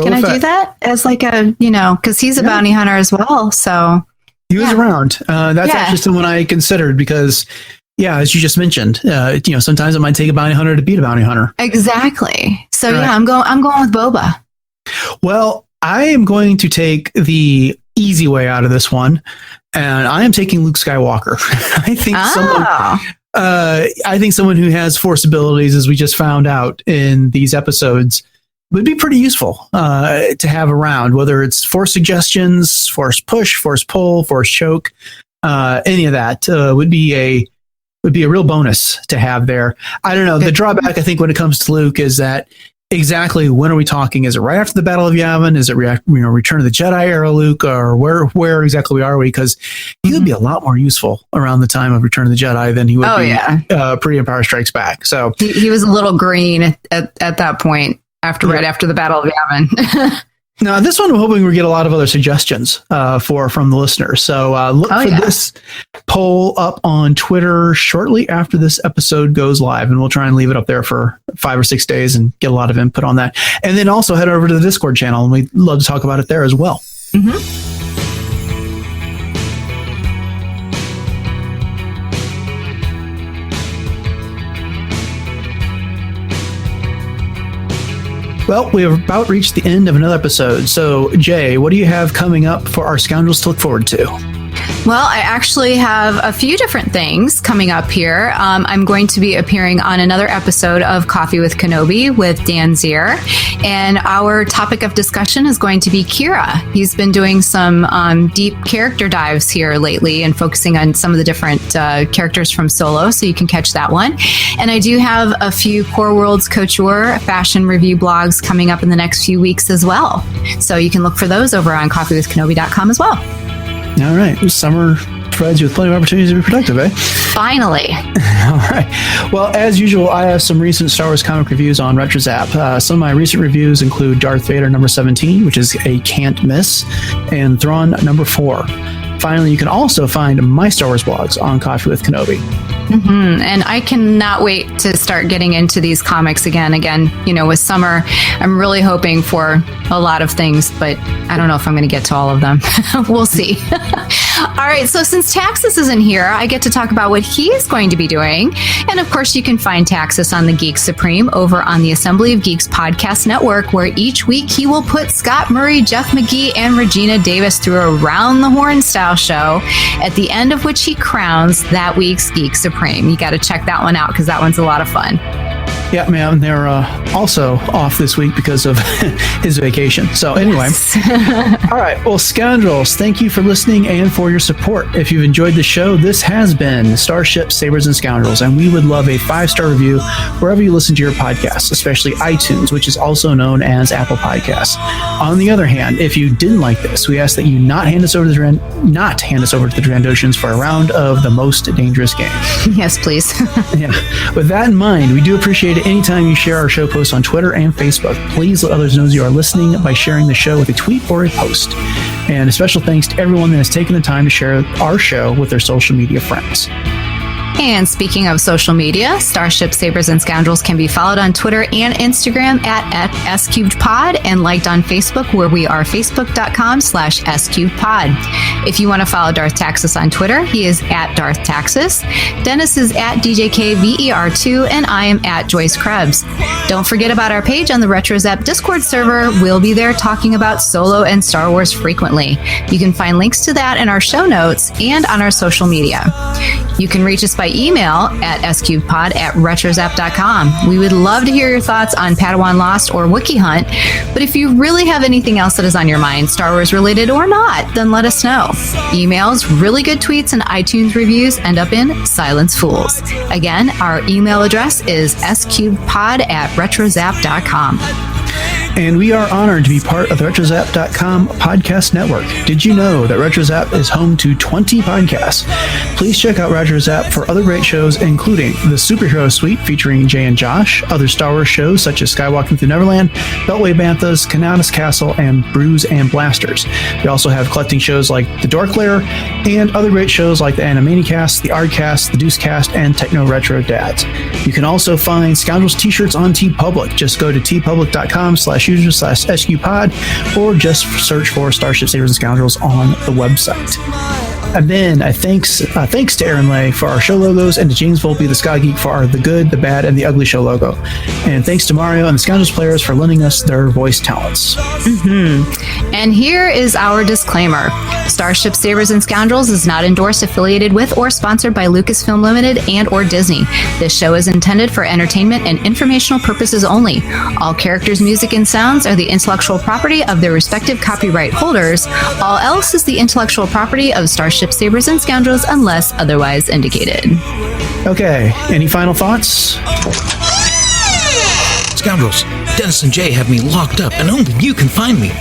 Can I do that as like a, because he's a bounty hunter as well. So he was around. That's actually someone I considered because, as you just mentioned, sometimes it might take a bounty hunter to beat a bounty hunter. Exactly. So I'm going with Boba. Well, I am going to take the easy way out of this one, and I am taking Luke Skywalker. I think someone who has Force abilities, as we just found out in these episodes, would be pretty useful to have around, whether it's Force suggestions, Force push, Force pull, Force choke, any of that would be a real bonus to have there. I don't know. The drawback, I think, when it comes to Luke is that exactly when are we talking? Is it right after the Battle of Yavin? Is it Return of the Jedi era Luke, or where exactly are we? Because he would be a lot more useful around the time of Return of the Jedi than he would be pre-Empire Strikes Back. So he was a little green at that point. Right after the Battle of Yavin. Now, this one, I'm hoping we get a lot of other suggestions from the listeners. So look for this poll up on Twitter shortly after this episode goes live, and we'll try and leave it up there for 5 or 6 days and get a lot of input on that. And then also head over to the Discord channel, and we'd love to talk about it there as well. Well, we have about reached the end of another episode. So, Jay, what do you have coming up for our Scoundrels to look forward to? Well, I actually have a few different things coming up here. I'm going to be appearing on another episode of Coffee with Kenobi with Dan Zier, and our topic of discussion is going to be Kira. He's been doing some deep character dives here lately and focusing on some of the different characters from Solo, so you can catch that one. And I do have a few Core Worlds Couture fashion review blogs coming up in the next few weeks as well. So you can look for those over on coffeewithkenobi.com as well. All right. Summer provides you with plenty of opportunities to be productive, eh? Finally. All right. Well, as usual, I have some recent Star Wars comic reviews on RetroZap. Some of my recent reviews include Darth Vader number 17, which is a can't miss, and Thrawn number 4. Finally, you can also find my Star Wars blogs on Coffee with Kenobi. And I cannot wait to start getting into these comics again. With summer, I'm really hoping for a lot of things, but I don't know if I'm going to get to all of them. We'll see. All right. So since Taxus isn't here, I get to talk about what he is going to be doing. And of course, you can find Taxus on the Geek Supreme over on the Assembly of Geeks podcast network, where each week he will put Scott Murray, Jeff McGee, and Regina Davis through a round the horn style show, at the end of which he crowns that week's Geek Supreme. You got to check that one out because that one's a lot of fun. Yeah, man, they're also off this week because of his vacation. So anyway, all right. Well, Scoundrels, thank you for listening and for your support. If you've enjoyed the show, this has been Starships, Sabers, and Scoundrels, and we would love a 5-star review wherever you listen to your podcasts, especially iTunes, which is also known as Apple Podcasts. On the other hand, if you didn't like this, we ask that you not hand us over to the Trandoshans for a round of the most dangerous game. Yes, please. Yeah. With that in mind, we do appreciate it anytime you share our show posts on Twitter and Facebook. Please let others know you are listening by sharing the show with a tweet or a post. And a special thanks to everyone that has taken the time to share our show with their social media friends. And speaking of social media, Starship, Sabers, and Scoundrels can be followed on Twitter and Instagram at SCubedPod and liked on Facebook, where we are facebook.com/SCubedPod. If you want to follow Darth Taxus on Twitter, he is at Darth Taxus. Dennis is at DJKVER2, and I am at Joyce Krebs. Don't forget about our page on the RetroZap Discord server. We'll be there talking about Solo and Star Wars frequently. You can find links to that in our show notes and on our social media. You can reach us by email at scubedpod@retrozap.com. We would love to hear your thoughts on Padawan Lost or Wookiee Hunt, but if you really have anything else that is on your mind, Star Wars related or not, then let us know. Emails, really good tweets, and iTunes reviews end up in Silence Fools. Again, our email address is scubedpod@retrozap.com. And we are honored to be part of the RetroZap.com podcast network. Did you know that RetroZap is home to 20 podcasts? Please check out RetroZap for other great shows, including the Superhero Suite featuring Jay and Josh, other Star Wars shows such as Skywalking Through Neverland, Beltway Banthas, Kananis Castle, and Brews and Blasters. We also have collecting shows like The Dork Lair and other great shows like the Animaniacast, the Ardcast, the Deucecast, and Techno Retro Dads. You can also find Scoundrels t-shirts on TeePublic. Just go to tpublic.com/user/SQPod or just search for Starship, Sabers, and Scoundrels on the website. And then thanks to Aaron Lay for our show logos, and to James Volpe, the Sky Geek, for our The Good, the Bad, and the Ugly show logo. And thanks to Mario and the Scoundrels players for lending us their voice talents. And here is our disclaimer. Starship, Sabers, and Scoundrels is not endorsed, affiliated with, or sponsored by Lucasfilm Limited and or Disney. This show is intended for entertainment and informational purposes only. All characters, music, and sounds are the intellectual property of their respective copyright holders. All else is the intellectual property of Starship, Sabers, and Scoundrels unless otherwise indicated. Okay, any final thoughts? Scoundrels, Dennis and Jay have me locked up, and only you can find me.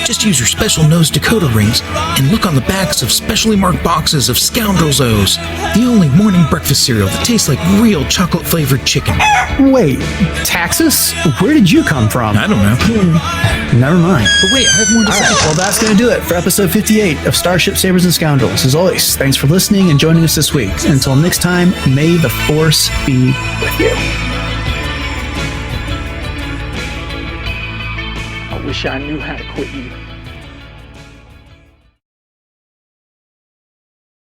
Just use your special nose decoder rings and look on the backs of specially marked boxes of Scoundrels O's, the only morning breakfast cereal that tastes like real chocolate-flavored chicken. Wait, Taxus? Where did you come from? I don't know. Never mind. But wait, I have more to say. Well, that's going to do it for episode 58 of Starship, Sabers, and Scoundrels. As always, thanks for listening and joining us this week. Until next time, may the Force be with you. I wish I knew how to quit you.